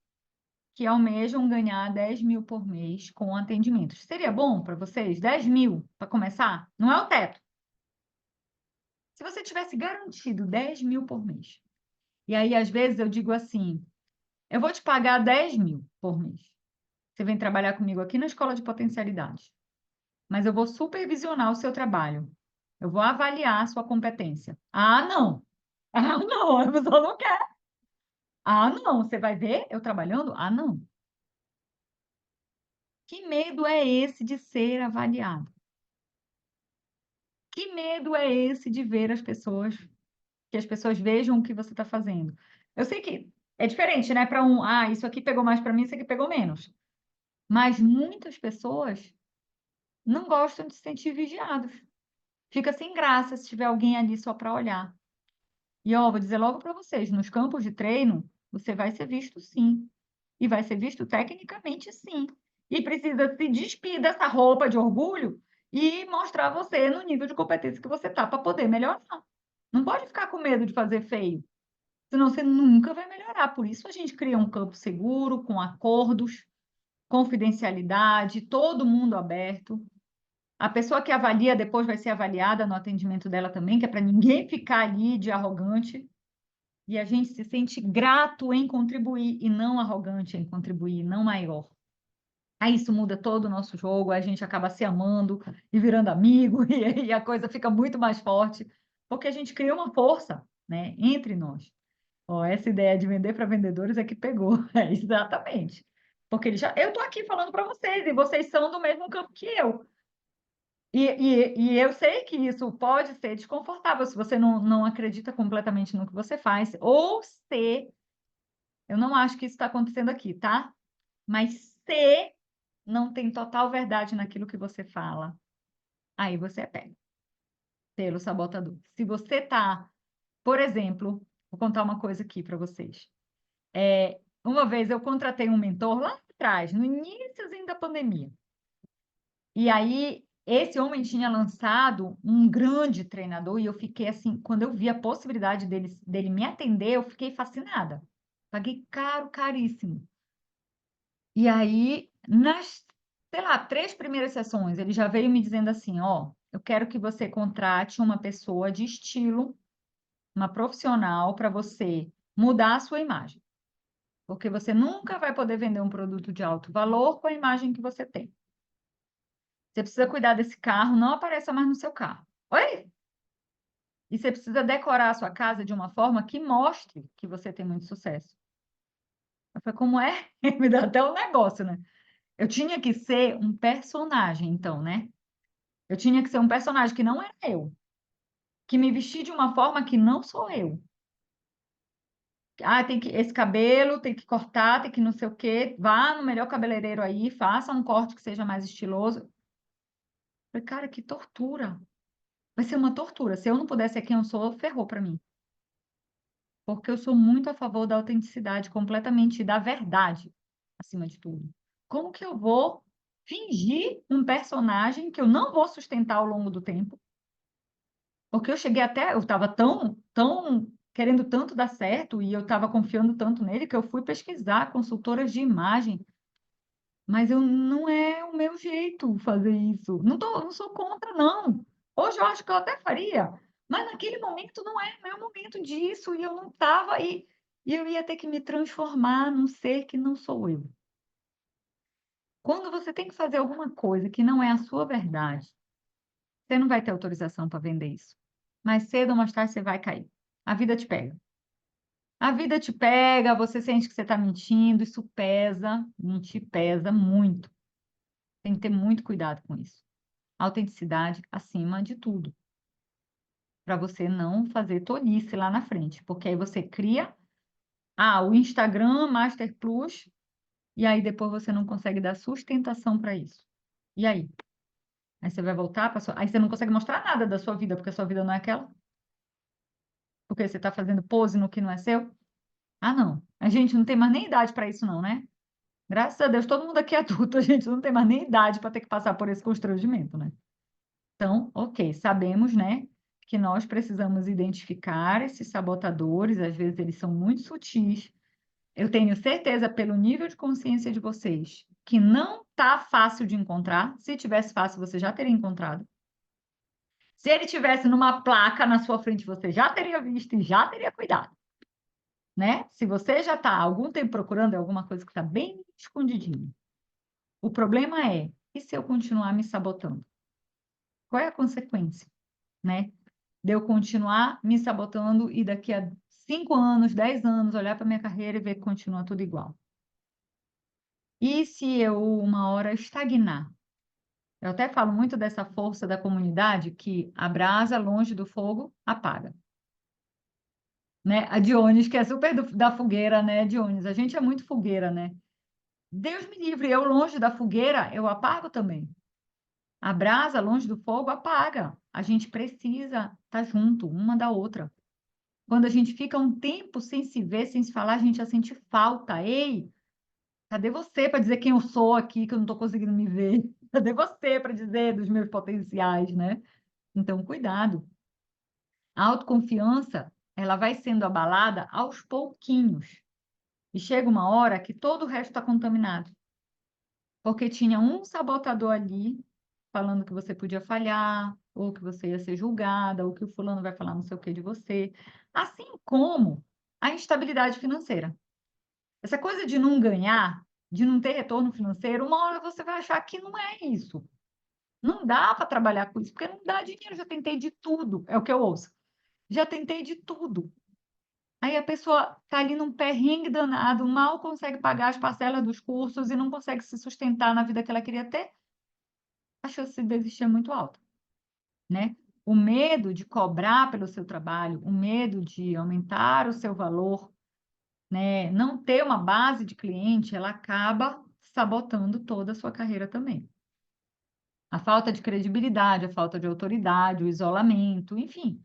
que almejam ganhar 10 mil por mês com atendimentos. Seria bom para vocês? 10 mil para começar? Não é o teto. Se você tivesse garantido 10 mil por mês, e aí às vezes eu digo assim, eu vou te pagar 10 mil por mês. Você vem trabalhar comigo aqui na Escola de Potencialidade, mas eu vou supervisionar o seu trabalho. Eu vou avaliar a sua competência. Ah, não. Ah, não, a pessoa não quer. Ah, não, você vai ver eu trabalhando? Ah, não. Que medo é esse de ser avaliado? Que medo é esse de ver que as pessoas vejam o que você está fazendo? Eu sei que é diferente, né? Para um, isso aqui pegou mais para mim, isso aqui pegou menos. Mas muitas pessoas não gostam de se sentir vigiados. Fica sem graça se tiver alguém ali só para olhar. E ó, vou dizer logo para vocês, nos campos de treino, você vai ser visto sim. E vai ser visto tecnicamente sim. e precisa se despir dessa roupa de orgulho e mostrar você no nível de competência que você está para poder melhorar. Não pode ficar com medo de fazer feio, senão você nunca vai melhorar. Por isso a gente cria um campo seguro, com acordos, confidencialidade, todo mundo aberto. A pessoa que avalia depois vai ser avaliada no atendimento dela também, que é para ninguém ficar ali de arrogante. E a gente se sente grato em contribuir e não arrogante em contribuir, não maior. Aí isso muda todo o nosso jogo, a gente acaba se amando e virando amigo, e a coisa fica muito mais forte, porque a gente cria uma força, né, entre nós. Ó, essa ideia de vender para vendedores é que pegou, é, exatamente. Porque eu estou aqui falando para vocês, e vocês são do mesmo campo que eu. E eu sei que isso pode ser desconfortável se você não acredita completamente no que você faz, ou se, eu não acho que isso está acontecendo aqui, tá? Mas se não tem total verdade naquilo que você fala, aí você é pego pelo sabotador. Se você tá, por exemplo, vou contar uma coisa aqui para vocês. Uma vez eu contratei um mentor lá atrás, no iníciozinho da pandemia. E aí, esse homem tinha lançado um grande treinador e eu fiquei assim, quando eu vi a possibilidade dele me atender, eu fiquei fascinada. Paguei caro, caríssimo. E aí, nas, sei lá, 3 primeiras sessões, ele já veio me dizendo assim, ó, eu quero que você contrate uma pessoa de estilo, uma profissional, para você mudar a sua imagem. Porque você nunca vai poder vender um produto de alto valor com a imagem que você tem. Você precisa cuidar desse carro, não apareça mais no seu carro. Oi? E você precisa decorar a sua casa de uma forma que mostre que você tem muito sucesso. Eu falei, como é? Me dá até um negócio, né? Eu tinha que ser um personagem, então, né? Eu tinha que ser um personagem que não era eu, que me vestir de uma forma que não sou eu. Ah, tem que esse cabelo, tem que cortar, tem que não sei o quê. Vá no melhor cabeleireiro aí, faça um corte que seja mais estiloso. Eu falei, cara, que tortura. Vai ser uma tortura. Se eu não pudesse ser quem eu sou, ferrou para mim. Porque eu sou muito a favor da autenticidade, completamente da verdade, acima de tudo. Como que eu vou fingir um personagem que eu não vou sustentar ao longo do tempo? Porque eu cheguei até, eu estava tão querendo tanto dar certo e eu estava confiando tanto nele que eu fui pesquisar consultoras de imagem, mas eu não é o meu jeito fazer isso. Não sou contra, não. Hoje eu acho que eu até faria, mas naquele momento não é meu momento disso e eu não estava e eu ia ter que me transformar num ser que não sou eu. Quando você tem que fazer alguma coisa que não é a sua verdade, você não vai ter autorização para vender isso. Mais cedo ou mais tarde você vai cair. A vida te pega. A vida te pega, você sente que você está mentindo, isso pesa, mentir pesa muito. Tem que ter muito cuidado com isso. Autenticidade acima de tudo, para você não fazer tolice lá na frente, porque aí você cria, o Instagram Master Plus, e aí depois você não consegue dar sustentação para isso. E aí? Aí você vai voltar para sua... Aí você não consegue mostrar nada da sua vida, porque a sua vida não é aquela? Porque você está fazendo pose no que não é seu? Ah, não. A gente não tem mais nem idade para isso, não, né? Graças a Deus, todo mundo aqui é adulto, a gente não tem mais nem idade para ter que passar por esse constrangimento, né? Então, ok, sabemos, né, que nós precisamos identificar esses sabotadores, às vezes eles são muito sutis. Eu tenho certeza, pelo nível de consciência de vocês, que não tá fácil de encontrar. Se tivesse fácil, você já teria encontrado. Se ele tivesse numa placa na sua frente, você já teria visto e já teria cuidado, né? Se você já está há algum tempo procurando, é alguma coisa que está bem escondidinho. O problema é, e se eu continuar me sabotando? Qual é a consequência, né? De eu continuar me sabotando e daqui a 5 anos, 10 anos, olhar para minha carreira e ver que continua tudo igual. E se eu, uma hora, estagnar? Eu até falo muito dessa força da comunidade que a brasa longe do fogo apaga. Né? A Dionis, que é super da fogueira, né, Dionis? A gente é muito fogueira, né? Deus me livre, eu longe da fogueira, eu apago também. A brasa longe do fogo apaga. A gente precisa estar junto, uma da outra. Quando a gente fica um tempo sem se ver, sem se falar, a gente já sente falta. Ei, Cadê você para dizer quem eu sou aqui, que eu não estou conseguindo me ver? Cadê você para dizer dos meus potenciais, né? Então, cuidado. A autoconfiança, ela vai sendo abalada aos pouquinhos. E chega uma hora que todo o resto está contaminado. Porque tinha um sabotador ali, falando que você podia falhar, ou que você ia ser julgada, ou que o fulano vai falar não sei o que de você. Assim como a instabilidade financeira. Essa coisa de não ganhar, de não ter retorno financeiro, uma hora você vai achar que não é isso. Não dá para trabalhar com isso, porque não dá dinheiro. Já tentei de tudo, é o que eu ouço. Já tentei de tudo. Aí a pessoa está ali num perrengue danado, mal consegue pagar as parcelas dos cursos e não consegue se sustentar na vida que ela queria ter, a chance de desistir é muito alta, né? O medo de cobrar pelo seu trabalho, o medo de aumentar o seu valor, né, não ter uma base de cliente, ela acaba sabotando toda a sua carreira também. A falta de credibilidade, a falta de autoridade, o isolamento, enfim,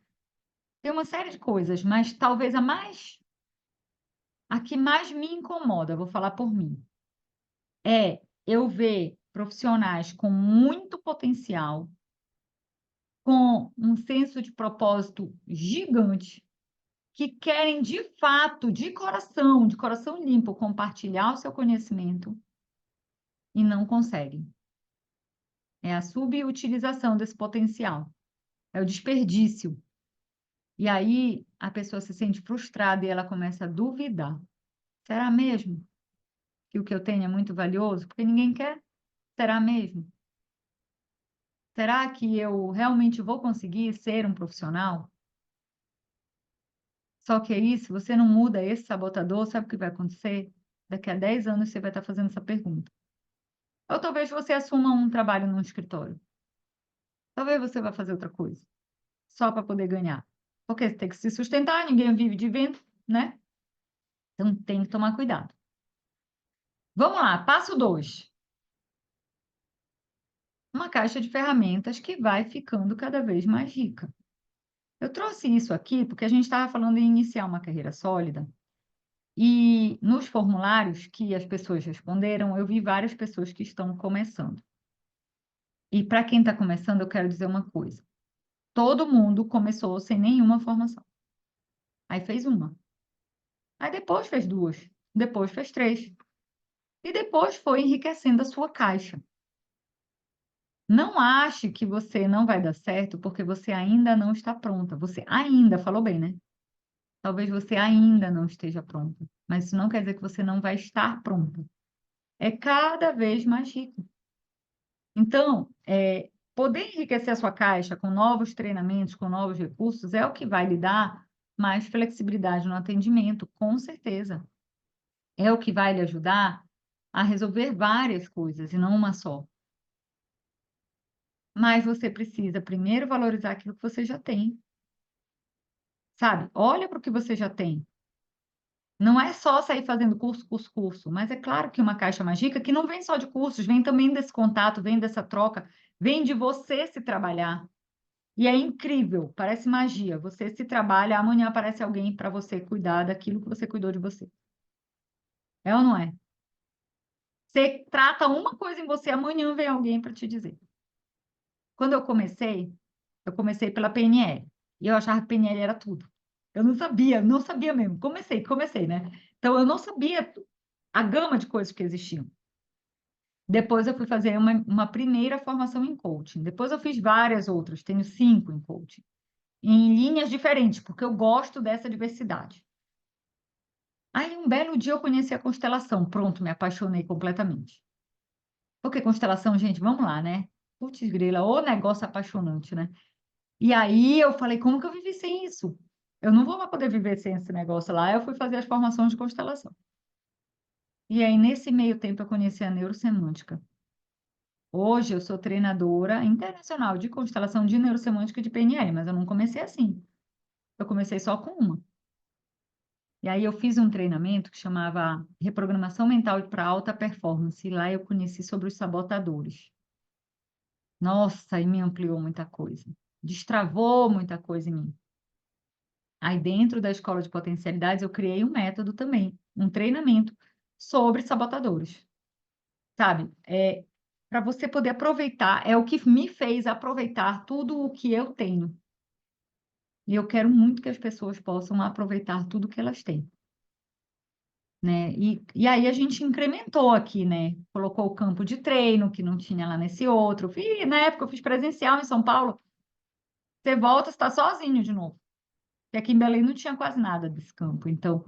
tem uma série de coisas, mas talvez a que mais me incomoda, vou falar por mim, é eu ver profissionais com muito potencial, com um senso de propósito gigante, que querem de fato, de coração limpo, compartilhar o seu conhecimento e não conseguem. É a subutilização desse potencial, é o desperdício. E aí a pessoa se sente frustrada e ela começa a duvidar. Será mesmo que o que eu tenho é muito valioso? Porque ninguém quer? Será mesmo? Será que eu realmente vou conseguir ser um profissional? Só que aí, se você não muda esse sabotador, sabe o que vai acontecer? Daqui a 10 anos você vai estar fazendo essa pergunta. Ou talvez você assuma um trabalho num escritório. Talvez você vá fazer outra coisa, só para poder ganhar. Porque você tem que se sustentar, ninguém vive de vento, né? Então tem que tomar cuidado. Vamos lá, passo 2. Uma caixa de ferramentas que vai ficando cada vez mais rica. Eu trouxe isso aqui porque a gente estava falando em iniciar uma carreira sólida. E nos formulários que as pessoas responderam, eu vi várias pessoas que estão começando. E para quem está começando, eu quero dizer uma coisa: todo mundo começou sem nenhuma formação. Aí fez uma. Aí depois fez duas. Depois fez três. E depois foi enriquecendo a sua caixa. Não ache que você não vai dar certo porque você ainda não está pronta. Você ainda, falou bem, né? Talvez você ainda não esteja pronta. Mas isso não quer dizer que você não vai estar pronta. É cada vez mais rico. Então, poder enriquecer a sua caixa com novos treinamentos, com novos recursos, é o que vai lhe dar mais flexibilidade no atendimento, com certeza. É o que vai lhe ajudar a resolver várias coisas e não uma só. Mas você precisa primeiro valorizar aquilo que você já tem, sabe? Olha para o que você já tem. Não é só sair fazendo curso, curso, curso, mas é claro que uma caixa mais rica que não vem só de cursos, vem também desse contato, vem dessa troca, vem de você se trabalhar. E é incrível, parece magia. Você se trabalha, amanhã aparece alguém para você cuidar daquilo que você cuidou de você. É ou não é? Você trata uma coisa em você, amanhã vem alguém para te dizer. Quando eu comecei pela PNL. E eu achava que PNL era tudo. Eu não sabia mesmo. Comecei, né? Então eu não sabia a gama de coisas que existiam. Depois eu fui fazer uma primeira formação em coaching. Depois eu fiz várias outras, tenho 5 em coaching. Em linhas diferentes, porque eu gosto dessa diversidade. Aí, um belo dia, eu conheci a constelação. Pronto, me apaixonei completamente. Porque constelação, gente, vamos lá, né? Putz, grila, ô negócio apaixonante, né? E aí, eu falei, como que eu vivi sem isso? Eu não vou mais poder viver sem esse negócio lá. Eu fui fazer as formações de constelação. E aí, nesse meio tempo, eu conheci a neurosemântica. Hoje, eu sou treinadora internacional de constelação de neurosemântica e de PNL, mas eu não comecei assim. Eu comecei só com uma. E aí eu fiz um treinamento que chamava Reprogramação Mental para Alta Performance, e lá eu conheci sobre os sabotadores. Nossa, e me ampliou muita coisa. Destravou muita coisa em mim. Aí dentro da escola de potencialidades eu criei um método também, um treinamento sobre sabotadores, sabe? Para você poder aproveitar, é o que me fez aproveitar tudo o que eu tenho. E eu quero muito que as pessoas possam aproveitar tudo que elas têm, né? E aí a gente incrementou aqui, né? Colocou o campo de treino, que não tinha lá nesse outro. Na época eu fiz presencial em São Paulo. Você volta, você está sozinho de novo. E aqui em Belém não tinha quase nada desse campo. Então,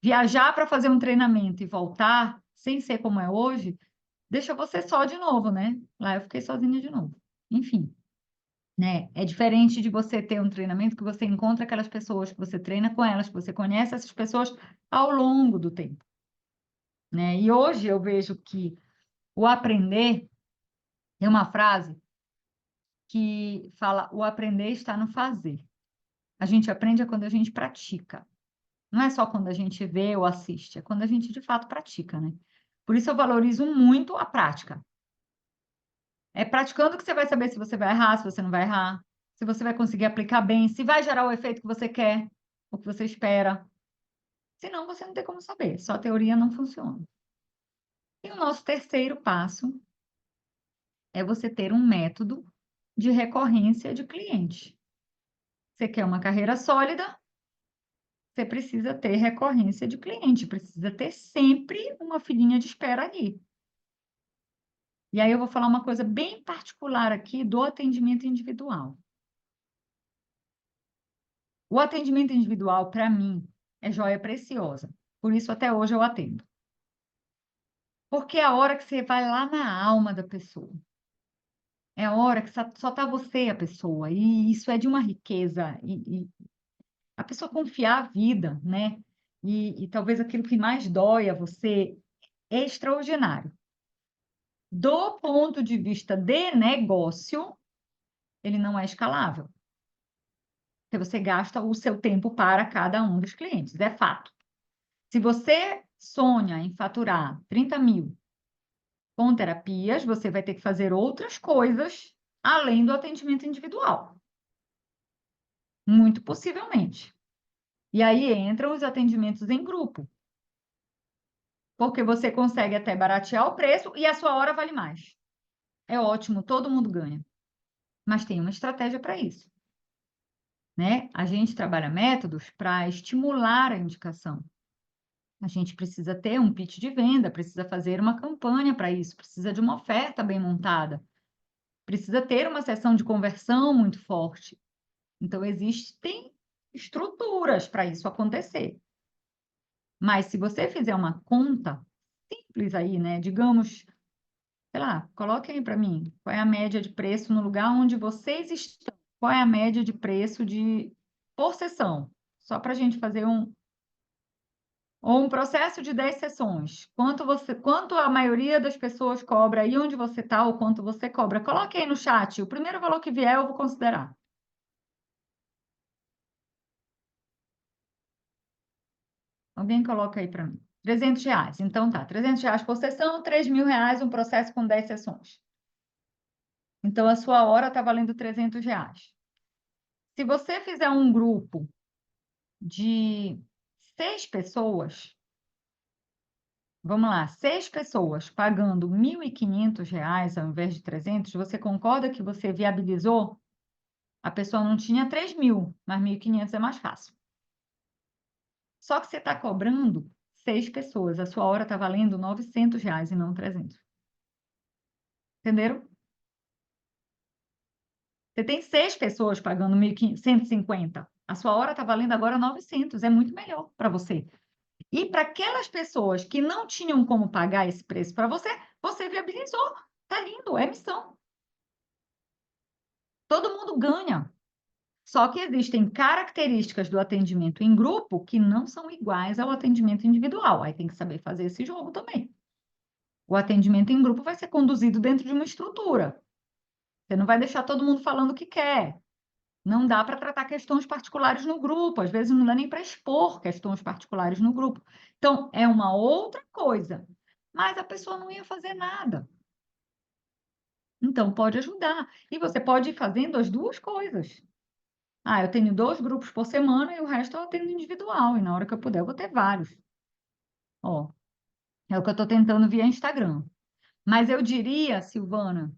viajar para fazer um treinamento e voltar, sem ser como é hoje, deixa você só de novo, né? Lá eu fiquei sozinha de novo. Enfim, né? É diferente de você ter um treinamento que você encontra aquelas pessoas, que você treina com elas, que você conhece essas pessoas ao longo do tempo, né? E hoje eu vejo que o aprender tem uma frase que fala: o aprender está no fazer. A gente aprende quando a gente pratica. Não é só quando a gente vê ou assiste, é quando a gente de fato pratica, né? Por isso eu valorizo muito a prática. É praticando que você vai saber se você vai errar, se você não vai errar, se você vai conseguir aplicar bem, se vai gerar o efeito que você quer, o que você espera. Senão, você não tem como saber. Só a teoria não funciona. E o nosso terceiro passo é você ter um método de recorrência de cliente. Você quer uma carreira sólida? Você precisa ter recorrência de cliente, precisa ter sempre uma filinha de espera ali. E aí eu vou falar uma coisa bem particular aqui do atendimento individual. O atendimento individual, para mim, é joia preciosa. Por isso, até hoje eu atendo. Porque é a hora que você vai lá na alma da pessoa. É a hora que só está você e a pessoa. E isso é de uma riqueza. E a pessoa confiar a vida, né? E talvez aquilo que mais dói a você é extraordinário. Do ponto de vista de negócio, ele não é escalável. Porque você gasta o seu tempo para cada um dos clientes, é fato. Se você sonha em faturar 30 mil com terapias, você vai ter que fazer outras coisas além do atendimento individual. Muito possivelmente. E aí entram os atendimentos em grupo. Porque você consegue até baratear o preço e a sua hora vale mais. É ótimo, todo mundo ganha. Mas tem uma estratégia para isso, né? A gente trabalha métodos para estimular a indicação. A gente precisa ter um pitch de venda, precisa fazer uma campanha para isso, precisa de uma oferta bem montada, precisa ter uma sessão de conversão muito forte. Então, existem estruturas para isso acontecer. Mas se você fizer uma conta simples aí, né? Digamos, sei lá, coloque aí para mim, qual é a média de preço no lugar onde vocês estão? Qual é a média de preço por sessão? Só para a gente fazer ou um processo de 10 sessões. Quanto a maioria das pessoas cobra aí onde você está ou quanto você cobra? Coloque aí no chat. O primeiro valor que vier eu vou considerar. Alguém coloca aí para mim. R$ 300. Então tá, R$ 300 por sessão, R$ 3.000 um processo com 10 sessões. Então a sua hora está valendo R$ 300. Se você fizer um grupo de 6 pessoas, vamos lá, 6 pessoas pagando R$ 1.500 ao invés de 300, você concorda que você viabilizou? A pessoa não tinha 3.000, mas 1.500 é mais fácil. Só que você está cobrando 6 pessoas, a sua hora está valendo R$ 900 e não 300. Entenderam? Você tem 6 pessoas pagando 1.150. A sua hora está valendo agora 900. É muito melhor para você. E para aquelas pessoas que não tinham como pagar esse preço para você, você viabilizou. Tá lindo, é missão. Todo mundo ganha. Só que existem características do atendimento em grupo que não são iguais ao atendimento individual. Aí tem que saber fazer esse jogo também. O atendimento em grupo vai ser conduzido dentro de uma estrutura. Você não vai deixar todo mundo falando o que quer. Não dá para tratar questões particulares no grupo. Às vezes não dá nem para expor questões particulares no grupo. Então, é uma outra coisa. Mas a pessoa não ia fazer nada. Então, pode ajudar. E você pode ir fazendo as duas coisas. Ah, eu tenho 2 grupos por semana e o resto eu atendo individual. E na hora que eu puder, eu vou ter vários. Ó, É o que eu estou tentando via Instagram. Mas eu diria, Silvana,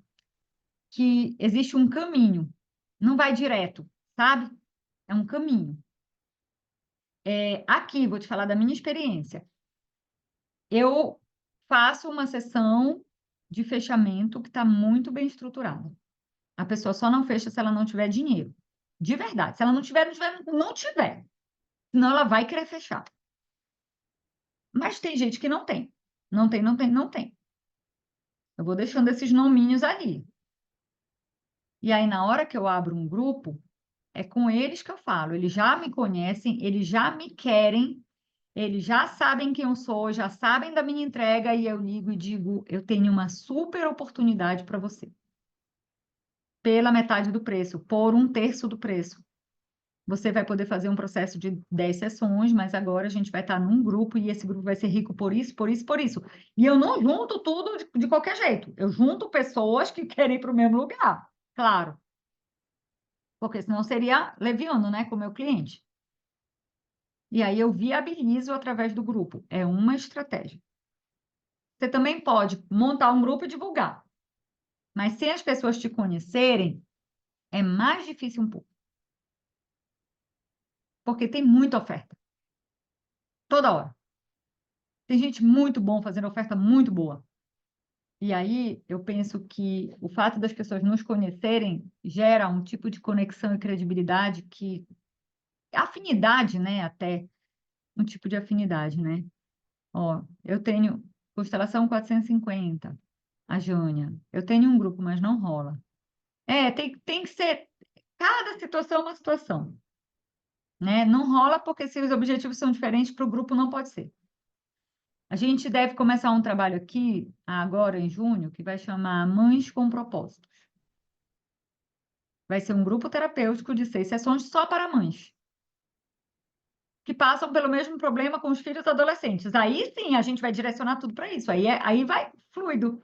que existe um caminho. Não vai direto, sabe? É um caminho. Aqui, vou te falar da minha experiência. Eu faço uma sessão de fechamento que está muito bem estruturada. A pessoa só não fecha se ela não tiver dinheiro. De verdade. Se ela não tiver, não tiver, não tiver. Senão ela vai querer fechar. Mas tem gente que não tem. Não tem, não tem, não tem. Eu vou deixando esses nominhos ali. E aí, na hora que eu abro um grupo, é com eles que eu falo. Eles já me conhecem, eles já me querem, eles já sabem quem eu sou, já sabem da minha entrega, e eu ligo e digo: eu tenho uma super oportunidade para você. Pela metade do preço, por um terço do preço. Você vai poder fazer um processo de 10 sessões, mas agora a gente vai estar num grupo e esse grupo vai ser rico por isso, por isso, por isso. E eu não junto tudo de qualquer jeito. Eu junto pessoas que querem ir para o mesmo lugar, claro. Porque senão seria leviano, né, com o meu cliente. E aí eu viabilizo através do grupo. É uma estratégia. Você também pode montar um grupo e divulgar. Mas se as pessoas te conhecerem, é mais difícil um pouco. Porque tem muita oferta. Toda hora. Tem gente muito bom fazendo oferta muito boa. E aí eu penso que o fato das pessoas nos conhecerem gera um tipo de conexão e credibilidade que afinidade, né, até um tipo de afinidade, né? Ó, eu tenho constelação 450, a Jânia. Eu tenho um grupo, mas não rola. Tem que ser cada situação é uma situação, né? Não rola porque se os objetivos são diferentes para o grupo não pode ser. A gente deve começar um trabalho aqui, agora em junho, que vai chamar Mães com Propósitos. Vai ser um grupo terapêutico de 6 sessões só para mães, que passam pelo mesmo problema com os filhos adolescentes. Aí sim, a gente vai direcionar tudo para isso. Aí vai fluido.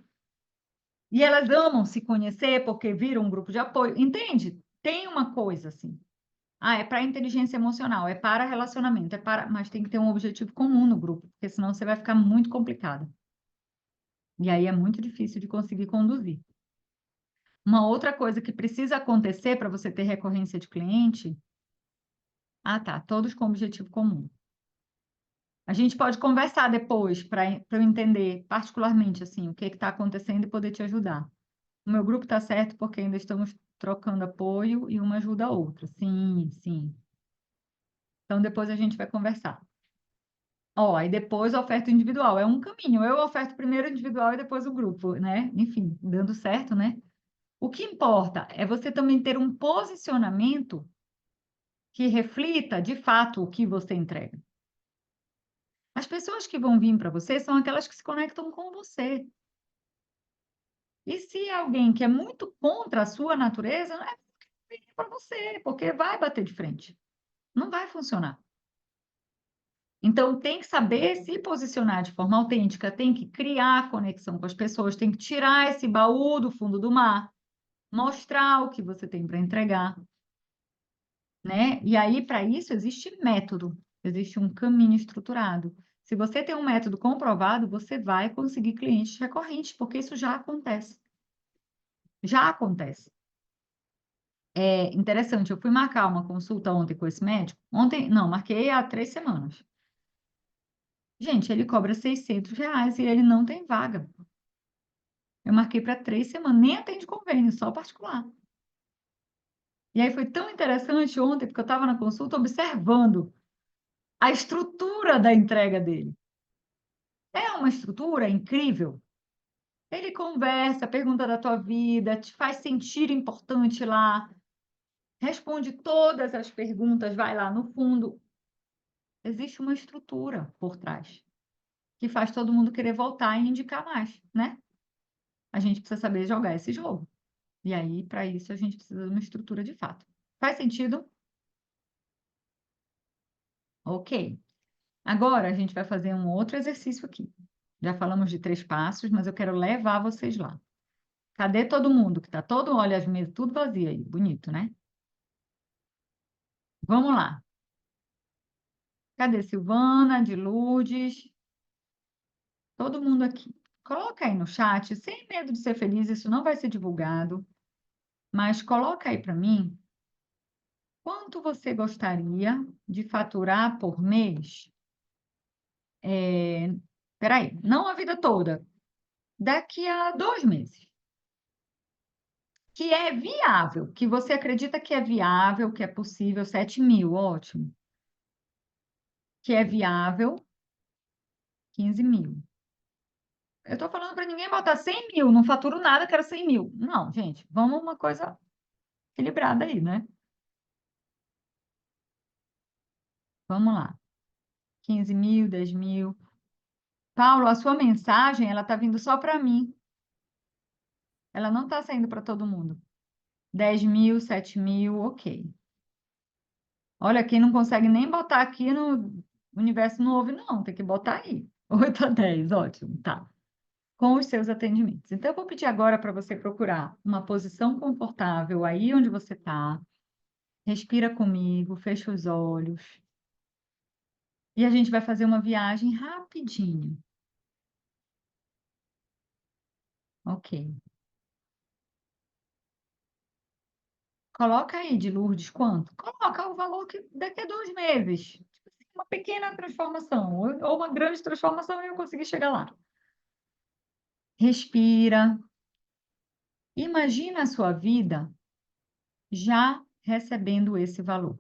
E elas amam se conhecer porque viram um grupo de apoio. Entende? Tem uma coisa assim. Ah, é para inteligência emocional, é para relacionamento, mas tem que ter um objetivo comum no grupo, porque senão você vai ficar muito complicado. E aí é muito difícil de conseguir conduzir. Uma outra coisa que precisa acontecer para você ter recorrência de cliente, tá, todos com objetivo comum. A gente pode conversar depois para eu entender particularmente assim o que está acontecendo e poder te ajudar. O meu grupo está certo porque ainda estamos trocando apoio e uma ajuda a outra. Sim, sim. Então depois a gente vai conversar. Ó, e depois a oferta individual. É um caminho. Eu oferto primeiro individual e depois o grupo, né? Enfim, dando certo, né? O que importa é você também ter um posicionamento que reflita de fato o que você entrega. As pessoas que vão vir para você são aquelas que se conectam com você. E se alguém que é muito contra a sua natureza, não é para você, porque vai bater de frente. Não vai funcionar. Então, tem que saber se posicionar de forma autêntica, tem que criar conexão com as pessoas, tem que tirar esse baú do fundo do mar, mostrar o que você tem para entregar, né? E aí, para isso, existe método, existe um caminho estruturado. Se você tem um método comprovado, você vai conseguir clientes recorrentes, porque isso já acontece. Já acontece. É interessante, eu fui marcar uma consulta ontem com esse médico. Ontem, não, marquei há 3 semanas. Gente, ele cobra R$ 600 e ele não tem vaga. Eu marquei para 3 semanas, nem atende convênio, só particular. E aí foi tão interessante ontem, porque eu estava na consulta observando a estrutura da entrega dele. É uma estrutura incrível. Ele conversa, pergunta da tua vida, te faz sentir importante lá, responde todas as perguntas, vai lá no fundo. Existe uma estrutura por trás que faz todo mundo querer voltar e indicar mais, né? A gente precisa saber jogar esse jogo. E aí, para isso, a gente precisa de uma estrutura de fato. Faz sentido? Ok. Agora, a gente vai fazer um outro exercício aqui. Já falamos de 3 passos, mas eu quero levar vocês lá. Cadê todo mundo? Que tá todo, olha, as mesas tudo vazia aí. Bonito, né? Vamos lá. Cadê Silvana, de Lourdes? todo mundo aqui, coloca aí no chat, sem medo de ser feliz, isso não vai ser divulgado, mas coloca aí para mim, quanto você gostaria de faturar por mês? Espera aí, não a vida toda, daqui a 2 meses. Que é viável, que você acredita que é viável, que é possível, 7.000, ótimo. Que é viável, 15.000. Eu estou falando para ninguém botar 100.000, não faturo nada, quero 100.000. Não, gente, vamos uma coisa equilibrada aí, né? Vamos lá. 15.000, 10.000. Paulo, a sua mensagem, ela está vindo só para mim. Ela não está saindo para todo mundo. 10.000, 7.000, ok. Olha, quem não consegue nem botar aqui no universo não ouve, não. Tem que botar aí. 8 a 10, ótimo, tá. Com os seus atendimentos. Então, eu vou pedir agora para você procurar uma posição confortável aí onde você está. Respira comigo, fecha os olhos. E a gente vai fazer uma viagem rapidinho. Ok. Coloca aí de Lourdes quanto? Coloca o valor que daqui a 2 meses. Tipo assim, uma pequena transformação, ou uma grande transformação e eu consegui chegar lá. Respira. Imagina a sua vida já recebendo esse valor,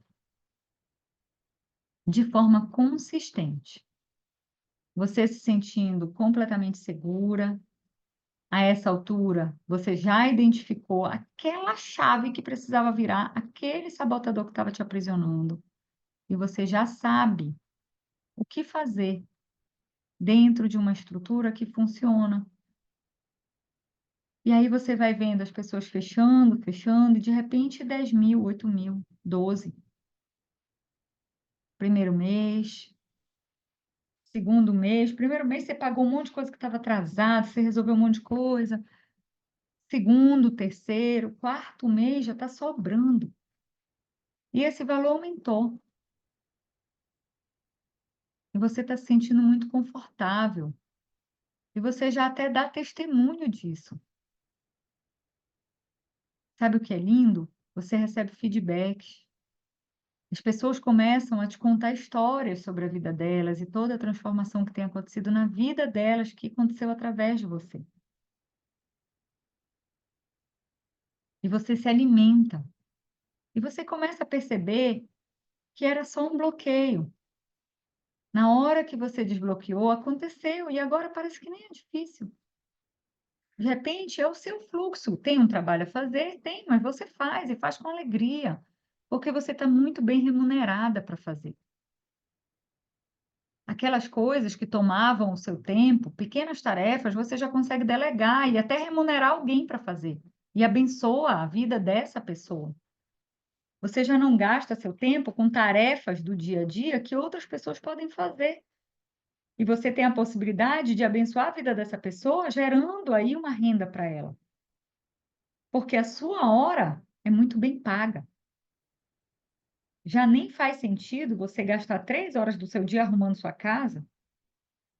de forma consistente. Você se sentindo completamente segura. A essa altura, você já identificou aquela chave que precisava virar, aquele sabotador que estava te aprisionando, e você já sabe o que fazer dentro de uma estrutura que funciona. E aí você vai vendo as pessoas fechando, fechando, e de repente 10.000, 8.000, 12. Primeiro mês, segundo mês. Primeiro mês você pagou um monte de coisa que estava atrasado, você resolveu um monte de coisa. Segundo, terceiro, quarto mês já está sobrando. E esse valor aumentou. E você está se sentindo muito confortável. E você já até dá testemunho disso. Sabe o que é lindo? Você recebe feedbacks. As pessoas começam a te contar histórias sobre a vida delas e toda a transformação que tem acontecido na vida delas, que aconteceu através de você. E você se alimenta. E você começa a perceber que era só um bloqueio. Na hora que você desbloqueou, aconteceu, e agora parece que nem é difícil. De repente, é o seu fluxo. Tem um trabalho a fazer? Tem, mas você faz e faz com alegria, porque você está muito bem remunerada para fazer. Aquelas coisas que tomavam o seu tempo, pequenas tarefas, você já consegue delegar e até remunerar alguém para fazer. E abençoa a vida dessa pessoa. Você já não gasta seu tempo com tarefas do dia a dia que outras pessoas podem fazer. E você tem a possibilidade de abençoar a vida dessa pessoa, gerando aí uma renda para ela. Porque a sua hora é muito bem paga. Já nem faz sentido você gastar 3 horas do seu dia arrumando sua casa,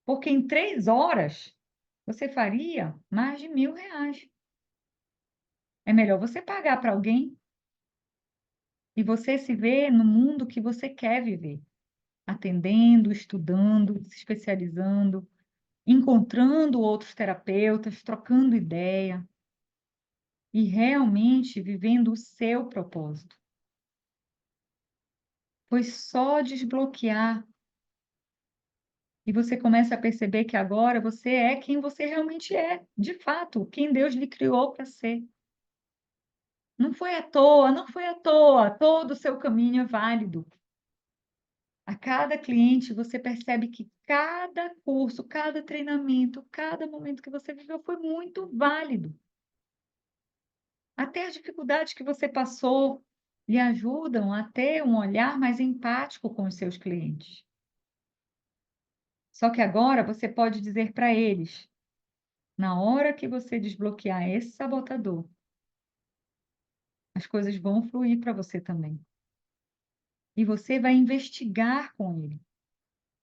porque em 3 horas você faria mais de R$ 1.000. É melhor você pagar para alguém e você se ver no mundo que você quer viver, atendendo, estudando, se especializando, encontrando outros terapeutas, trocando ideia e realmente vivendo o seu propósito. Pois só desbloquear e você começa a perceber que agora você é quem você realmente é, de fato, quem Deus lhe criou para ser. Não foi à toa, não foi à toa, todo o seu caminho é válido. A cada cliente você percebe que cada curso, cada treinamento, cada momento que você viveu foi muito válido. Até as dificuldades que você passou lhe ajudam a ter um olhar mais empático com os seus clientes. Só que agora você pode dizer para eles: na hora que você desbloquear esse sabotador, as coisas vão fluir para você também. E você vai investigar com ele.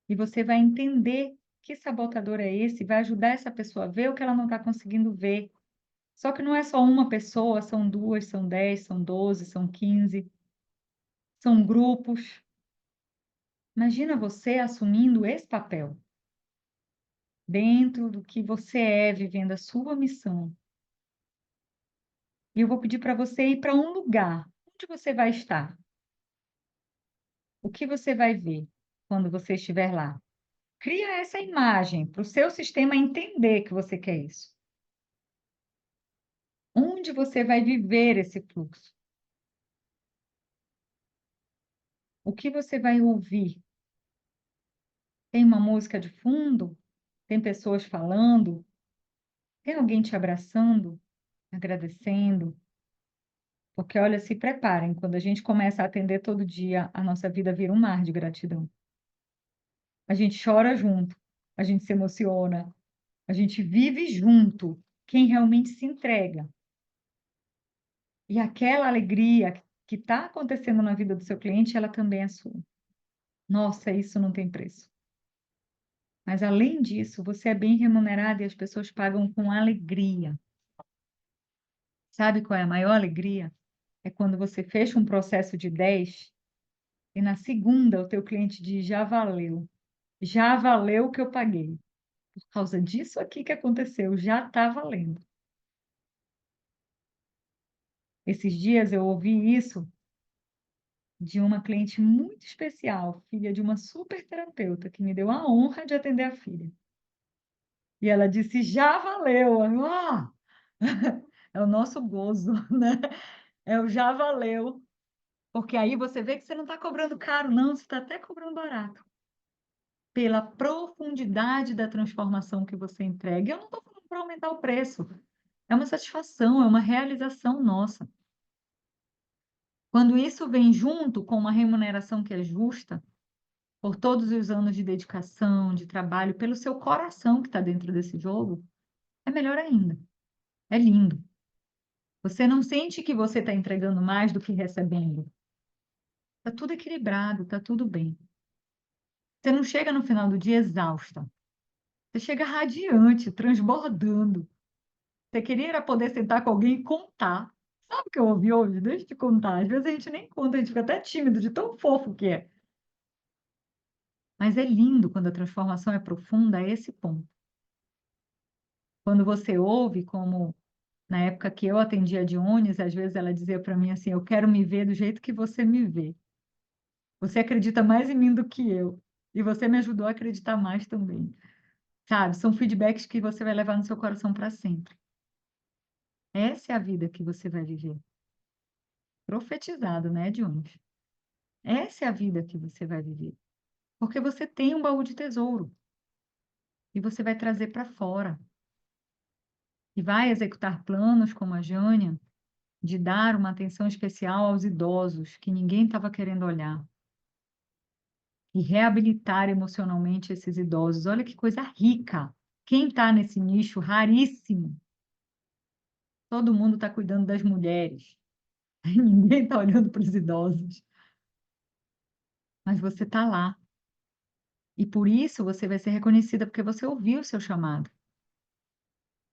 E você vai entender que sabotador é esse? Vai ajudar essa pessoa a ver o que ela não está conseguindo ver. Só que não é só uma pessoa, são 2, são 10, são 12, são 15, são grupos. Imagina você assumindo esse papel dentro do que você é, vivendo a sua missão. E eu vou pedir para você ir para um lugar. Onde você vai estar? O que você vai ver quando você estiver lá? Cria essa imagem para o seu sistema entender que você quer isso. Onde você vai viver esse fluxo? O que você vai ouvir? Tem uma música de fundo? Tem pessoas falando? Tem alguém te abraçando, agradecendo? Porque, olha, se preparem, quando a gente começa a atender todo dia, a nossa vida vira um mar de gratidão. A gente chora junto, a gente se emociona, a gente vive junto, quem realmente se entrega. E aquela alegria que está acontecendo na vida do seu cliente, ela também é sua. Nossa, isso não tem preço. Mas, além disso, você é bem remunerado e as pessoas pagam com alegria. Sabe qual é a maior alegria? É quando você fecha um processo de 10 e na segunda o teu cliente diz: já valeu o que eu paguei. Por causa disso aqui que aconteceu, já está valendo. Esses dias eu ouvi isso de uma cliente muito especial, filha de uma super terapeuta, que me deu a honra de atender a filha. E ela disse: já valeu. Ah! É o nosso gozo, né? É o já valeu. Porque aí você vê que você não está cobrando caro, não, você está até cobrando barato. Pela profundidade da transformação que você entrega. Eu não estou falando para aumentar o preço. É uma satisfação, é uma realização nossa. Quando isso vem junto com uma remuneração que é justa, por todos os anos de dedicação, de trabalho, pelo seu coração que está dentro desse jogo, é melhor ainda. É lindo. Você não sente que você está entregando mais do que recebendo. Está tudo equilibrado, está tudo bem. Você não chega no final do dia exausta. Você chega radiante, transbordando. Você queria era poder sentar com alguém e contar. Sabe o que eu ouvi hoje? Deixa eu te contar. Às vezes a gente nem conta, a gente fica até tímido de tão fofo que é. Mas é lindo quando a transformação é profunda a esse ponto. Quando você ouve, como na época que eu atendia a Dionis, às vezes ela dizia para mim assim: eu quero me ver do jeito que você me vê. Você acredita mais em mim do que eu. E você me ajudou a acreditar mais também. Sabe? São feedbacks que você vai levar no seu coração para sempre. Essa é a vida que você vai viver. Profetizado, né, Dionis? Essa é a vida que você vai viver. Porque você tem um baú de tesouro. E você vai trazer para fora. E vai executar planos como a Jânia, de dar uma atenção especial aos idosos que ninguém estava querendo olhar. E reabilitar emocionalmente esses idosos. Olha que coisa rica. Quem está nesse nicho raríssimo? Todo mundo está cuidando das mulheres. Ninguém está olhando para os idosos. Mas você está lá. E por isso você vai ser reconhecida porque você ouviu o seu chamado.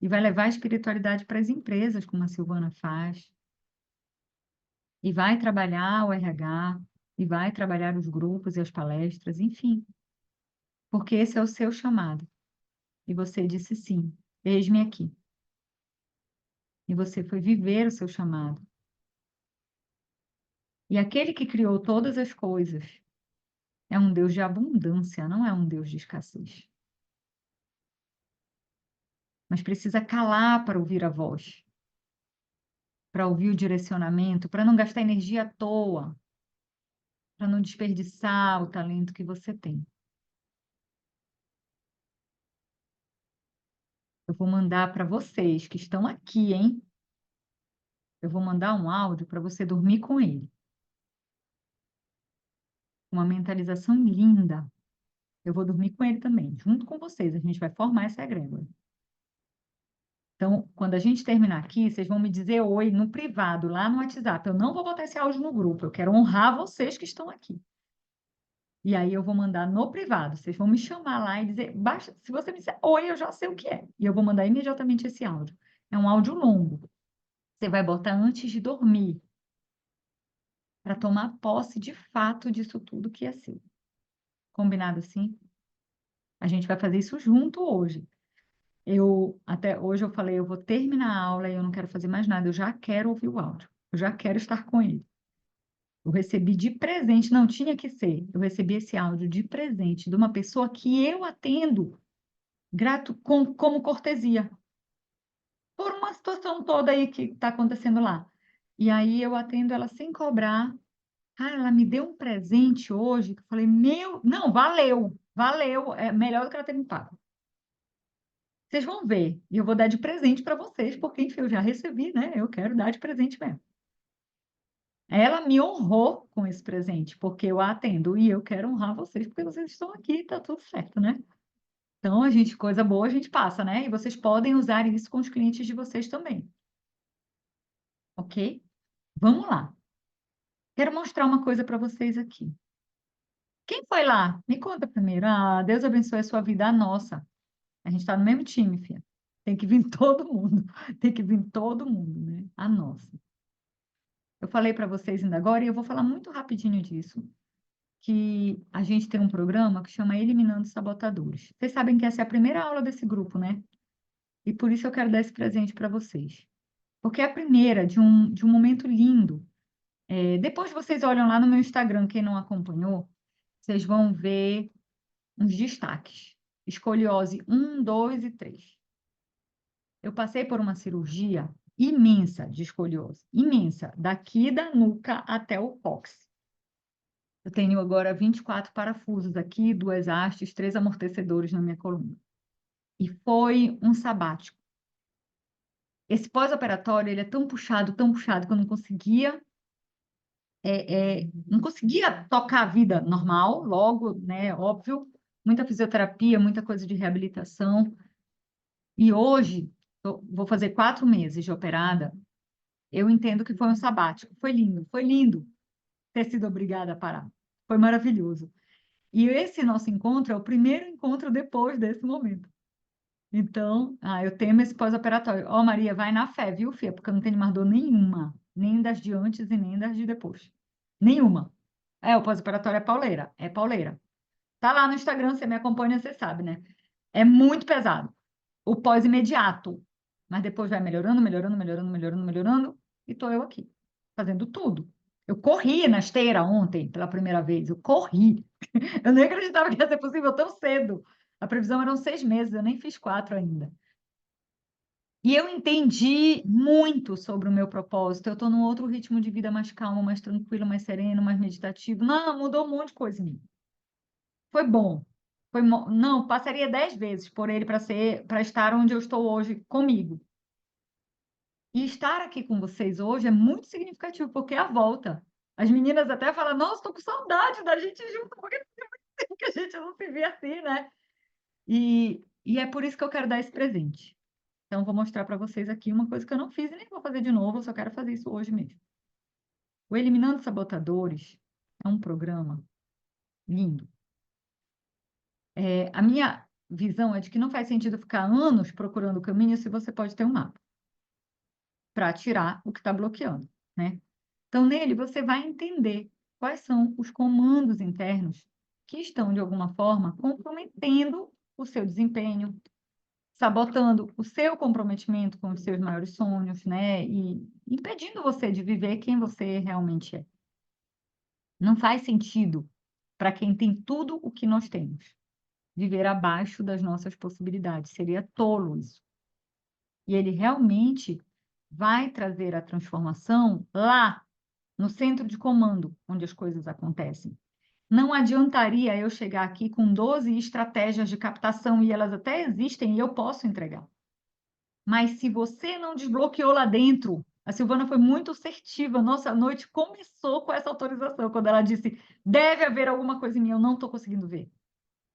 E vai levar a espiritualidade para as empresas, como a Silvana faz. E vai trabalhar o RH, e vai trabalhar os grupos e as palestras, enfim. Porque esse é o seu chamado. E você disse sim, eis-me aqui. E você foi viver o seu chamado. E aquele que criou todas as coisas é um Deus de abundância, não é um Deus de escassez. Mas precisa calar para ouvir a voz, para ouvir o direcionamento, para não gastar energia à toa, para não desperdiçar o talento que você tem. Eu vou mandar para vocês que estão aqui, hein? Eu vou mandar um áudio para você dormir com ele. Uma mentalização linda. Eu vou dormir com ele também, junto com vocês. A gente vai formar essa egrégora. Então, quando a gente terminar aqui, vocês vão me dizer oi no privado, lá no WhatsApp. Eu não vou botar esse áudio no grupo. Eu quero honrar vocês que estão aqui. E aí eu vou mandar no privado. Vocês vão me chamar lá e dizer, basta, se você me disser oi, eu já sei o que é. E eu vou mandar imediatamente esse áudio. É um áudio longo. Você vai botar antes de dormir, para tomar posse de fato disso tudo que é seu. Combinado assim? A gente vai fazer isso junto hoje. Até hoje eu falei, eu vou terminar a aula e eu não quero fazer mais nada, eu já quero ouvir o áudio. Eu já quero estar com ele. Eu recebi de presente, não tinha que ser. Eu recebi esse áudio de presente de uma pessoa que eu atendo como cortesia, por uma situação toda aí que está acontecendo lá. E aí eu atendo ela sem cobrar. Cara, ela me deu um presente hoje, que eu falei, não, valeu, valeu, é melhor do que ela ter me pago. Vocês vão ver, e eu vou dar de presente para vocês, porque, enfim, eu já recebi, né? Eu quero dar de presente mesmo. Ela me honrou com esse presente, porque eu a atendo, e eu quero honrar vocês, porque vocês estão aqui, tá tudo certo, né? Então, coisa boa a gente passa, né? E vocês podem usar isso com os clientes de vocês também. Ok? Vamos lá. Quero mostrar uma coisa para vocês aqui. Quem foi lá? Me conta primeiro. Ah, Deus abençoe a sua vida, a nossa. A gente está no mesmo time, filha. Tem que vir todo mundo. Tem que vir todo mundo, né? A nossa. Eu falei para vocês ainda agora, e eu vou falar muito rapidinho disso, que a gente tem um programa que chama Eliminando Sabotadores. Vocês sabem que essa é a primeira aula desse grupo, né? E por isso eu quero dar esse presente para vocês. Porque é a primeira de um momento lindo. Depois vocês olham lá no meu Instagram, quem não acompanhou, vocês vão ver uns destaques. Escoliose 1, 2 e 3. Eu passei por uma cirurgia imensa de escoliose, imensa, daqui da nuca até o cóccix. Eu tenho agora 24 parafusos aqui, 2 hastes, 3 amortecedores na minha coluna. E foi um sabático. Esse pós-operatório, ele é tão puxado, que eu não conseguia tocar a vida normal, logo, né, óbvio, muita fisioterapia, muita coisa de reabilitação. E hoje, vou fazer 4 meses de operada, eu entendo que foi um sabático. Foi lindo ter sido obrigada a parar. Foi maravilhoso. E esse nosso encontro é o primeiro encontro depois desse momento. Então, eu temo esse pós-operatório. Ó, Maria, vai na fé, viu, Fia? Porque eu não tenho mais dor nenhuma, nem das de antes e nem das de depois. Nenhuma. O pós-operatório é pauleira, é pauleira. Tá lá no Instagram, você me acompanha, você sabe, né? É muito pesado. O pós-imediato. Mas depois vai melhorando, melhorando, melhorando, melhorando, melhorando, e tô eu aqui, fazendo tudo. Eu corri na esteira ontem, pela primeira vez. Eu corri. Eu nem acreditava que ia ser possível tão cedo. A previsão eram 6 meses, eu nem fiz 4 ainda. E eu entendi muito sobre o meu propósito. Eu estou num outro ritmo de vida mais calmo, mais tranquilo, mais sereno, mais meditativo. Não, mudou um monte de coisa em mim. Foi bom. Não, passaria 10 vezes por ele para estar onde eu estou hoje comigo. E estar aqui com vocês hoje é muito significativo, porque é a volta. As meninas até falam, nossa, estou com saudade da gente junto, porque tem muito tempo que a gente não se vê assim, né? E é por isso que eu quero dar esse presente. Então, vou mostrar para vocês aqui uma coisa que eu não fiz e nem vou fazer de novo, eu só quero fazer isso hoje mesmo. O Eliminando Sabotadores é um programa lindo. A minha visão é de que não faz sentido ficar anos procurando o caminho se você pode ter um mapa para tirar o que está bloqueando, né? Então, nele, você vai entender quais são os comandos internos que estão, de alguma forma, comprometendo o seu desempenho, sabotando o seu comprometimento com os seus maiores sonhos, né? E impedindo você de viver quem você realmente é. Não faz sentido para quem tem tudo o que nós temos. Viver abaixo das nossas possibilidades. Seria tolo isso. E ele realmente vai trazer a transformação lá no centro de comando, onde as coisas acontecem. Não adiantaria eu chegar aqui com 12 estratégias de captação, e elas até existem e eu posso entregar. Mas se você não desbloqueou lá dentro, a Silvana foi muito assertiva. Nossa noite começou com essa autorização, quando ela disse: deve haver alguma coisa em mim, eu não estou conseguindo ver.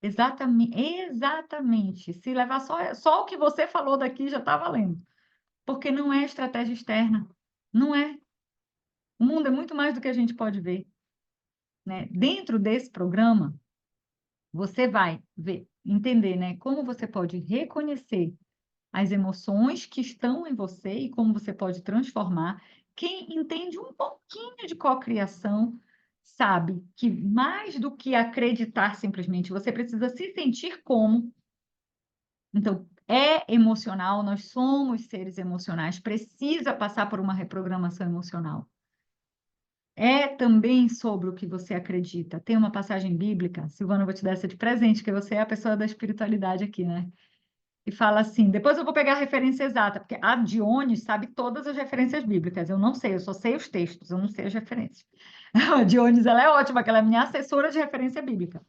Exatamente, exatamente. Se levar só o que você falou daqui já está valendo. Porque não é estratégia externa. Não é. O mundo é muito mais do que a gente pode ver. né? Dentro desse programa, você vai entender, né, como você pode reconhecer as emoções que estão em você e como você pode transformar. Quem entende um pouquinho de cocriação sabe que mais do que acreditar simplesmente, você precisa se sentir como. Então, é emocional, nós somos seres emocionais, precisa passar por uma reprogramação emocional. É também sobre o que você acredita. Tem uma passagem bíblica, Silvana, eu vou te dar essa de presente, que você é a pessoa da espiritualidade aqui, né? E fala assim, depois eu vou pegar a referência exata, porque a Dione sabe todas as referências bíblicas, eu não sei, eu só sei os textos, eu não sei as referências. A Dionis, ela é ótima, que ela é minha assessora de referência bíblica.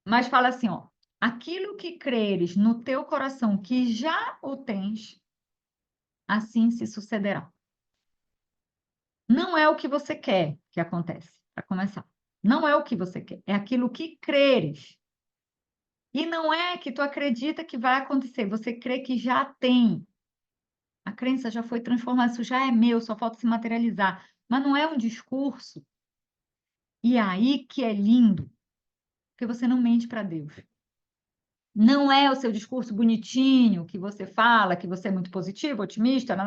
Mas fala assim, ó, aquilo que creres no teu coração que já o tens, assim se sucederá. Não é o que você quer que acontece, para começar. Não é o que você quer, é aquilo que creres. E não é que tu acredita que vai acontecer, você crê que já tem. A crença já foi transformada, isso já é meu, só falta se materializar. Mas não é um discurso. E aí que é lindo, porque você não mente para Deus. Não é o seu discurso bonitinho que você fala, que você é muito positivo, otimista, não.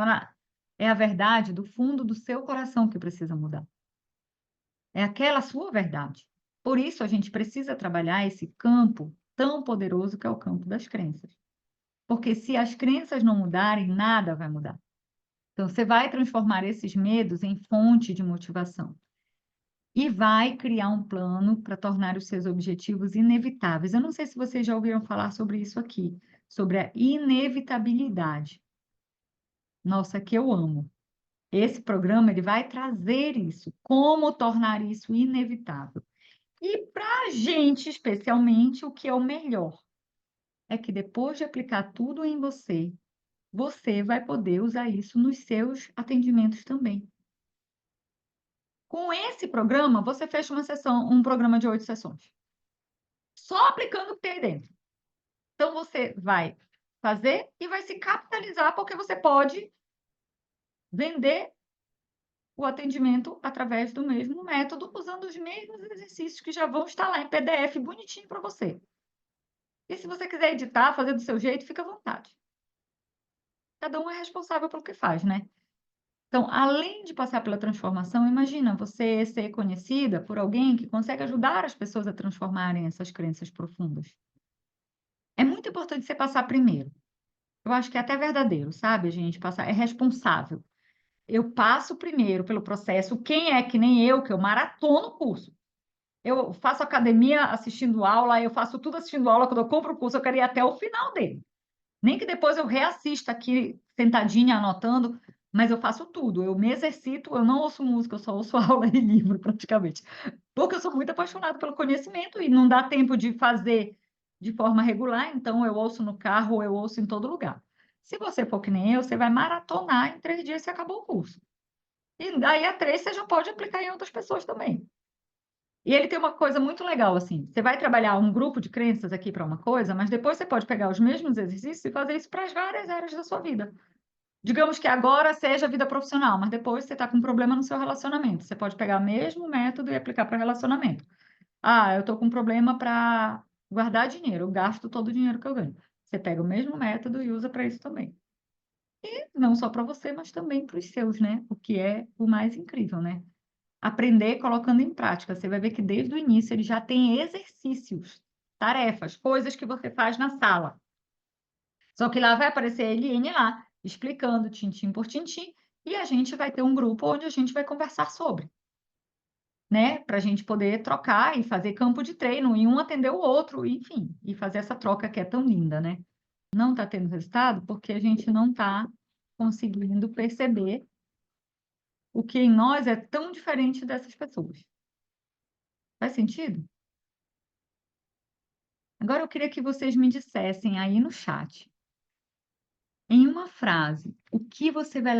É a verdade do fundo do seu coração que precisa mudar. É aquela sua verdade. Por isso a gente precisa trabalhar esse campo tão poderoso que é o campo das crenças. Porque se as crenças não mudarem, nada vai mudar. Então, você vai transformar esses medos em fonte de motivação. E vai criar um plano para tornar os seus objetivos inevitáveis. Eu não sei se vocês já ouviram falar sobre isso aqui, sobre a inevitabilidade. Nossa, que eu amo. Esse programa ele vai trazer isso, como tornar isso inevitável. E para a gente, especialmente, o que é o melhor é que depois de aplicar tudo em você, você vai poder usar isso nos seus atendimentos também. Com esse programa, você fecha uma sessão, um programa de 8 sessões. Só aplicando o que tem aí dentro. Então, você vai fazer e vai se capitalizar, porque você pode vender o atendimento através do mesmo método, usando os mesmos exercícios que já vão estar lá em PDF bonitinho para você. E se você quiser editar, fazer do seu jeito, fica à vontade. Cada um é responsável pelo que faz, né? Então, além de passar pela transformação, imagina você ser conhecida por alguém que consegue ajudar as pessoas a transformarem essas crenças profundas. É muito importante você passar primeiro. Eu acho que é até verdadeiro, sabe, gente? Passar é responsável. Eu passo primeiro pelo processo. Quem é que nem eu, que eu maratono o curso? Eu faço academia assistindo aula, eu faço tudo assistindo aula. Quando eu compro o curso, eu quero ir até o final dele. Nem que depois eu reassista aqui, sentadinha, anotando, mas eu faço tudo. Eu me exercito, eu não ouço música, eu só ouço aula e livro, praticamente. Porque eu sou muito apaixonada pelo conhecimento e não dá tempo de fazer de forma regular, então eu ouço no carro, eu ouço em todo lugar. Se você for que nem eu, você vai maratonar em 3 dias e acabou o curso. E daí a 3 você já pode aplicar em outras pessoas também. E ele tem uma coisa muito legal, assim, você vai trabalhar um grupo de crenças aqui para uma coisa, mas depois você pode pegar os mesmos exercícios e fazer isso para as várias áreas da sua vida. Digamos que agora seja a vida profissional, mas depois você está com um problema no seu relacionamento. Você pode pegar o mesmo método e aplicar para relacionamento. Ah, eu estou com um problema para guardar dinheiro, eu gasto todo o dinheiro que eu ganho. Você pega o mesmo método e usa para isso também. E não só para você, mas também para os seus, né? O que é o mais incrível, né? Aprender colocando em prática. Você vai ver que desde o início ele já tem exercícios, tarefas, coisas que você faz na sala. Só que lá vai aparecer a Eliane lá, explicando tintim por tintim, e a gente vai ter um grupo onde a gente vai conversar sobre, né? Para a gente poder trocar e fazer campo de treino, e um atender o outro, enfim, e fazer essa troca que é tão linda, né? Não está tendo resultado porque a gente não está conseguindo perceber o que em nós é tão diferente dessas pessoas. Faz sentido? Agora eu queria que vocês me dissessem aí no chat, em uma frase, o que você vai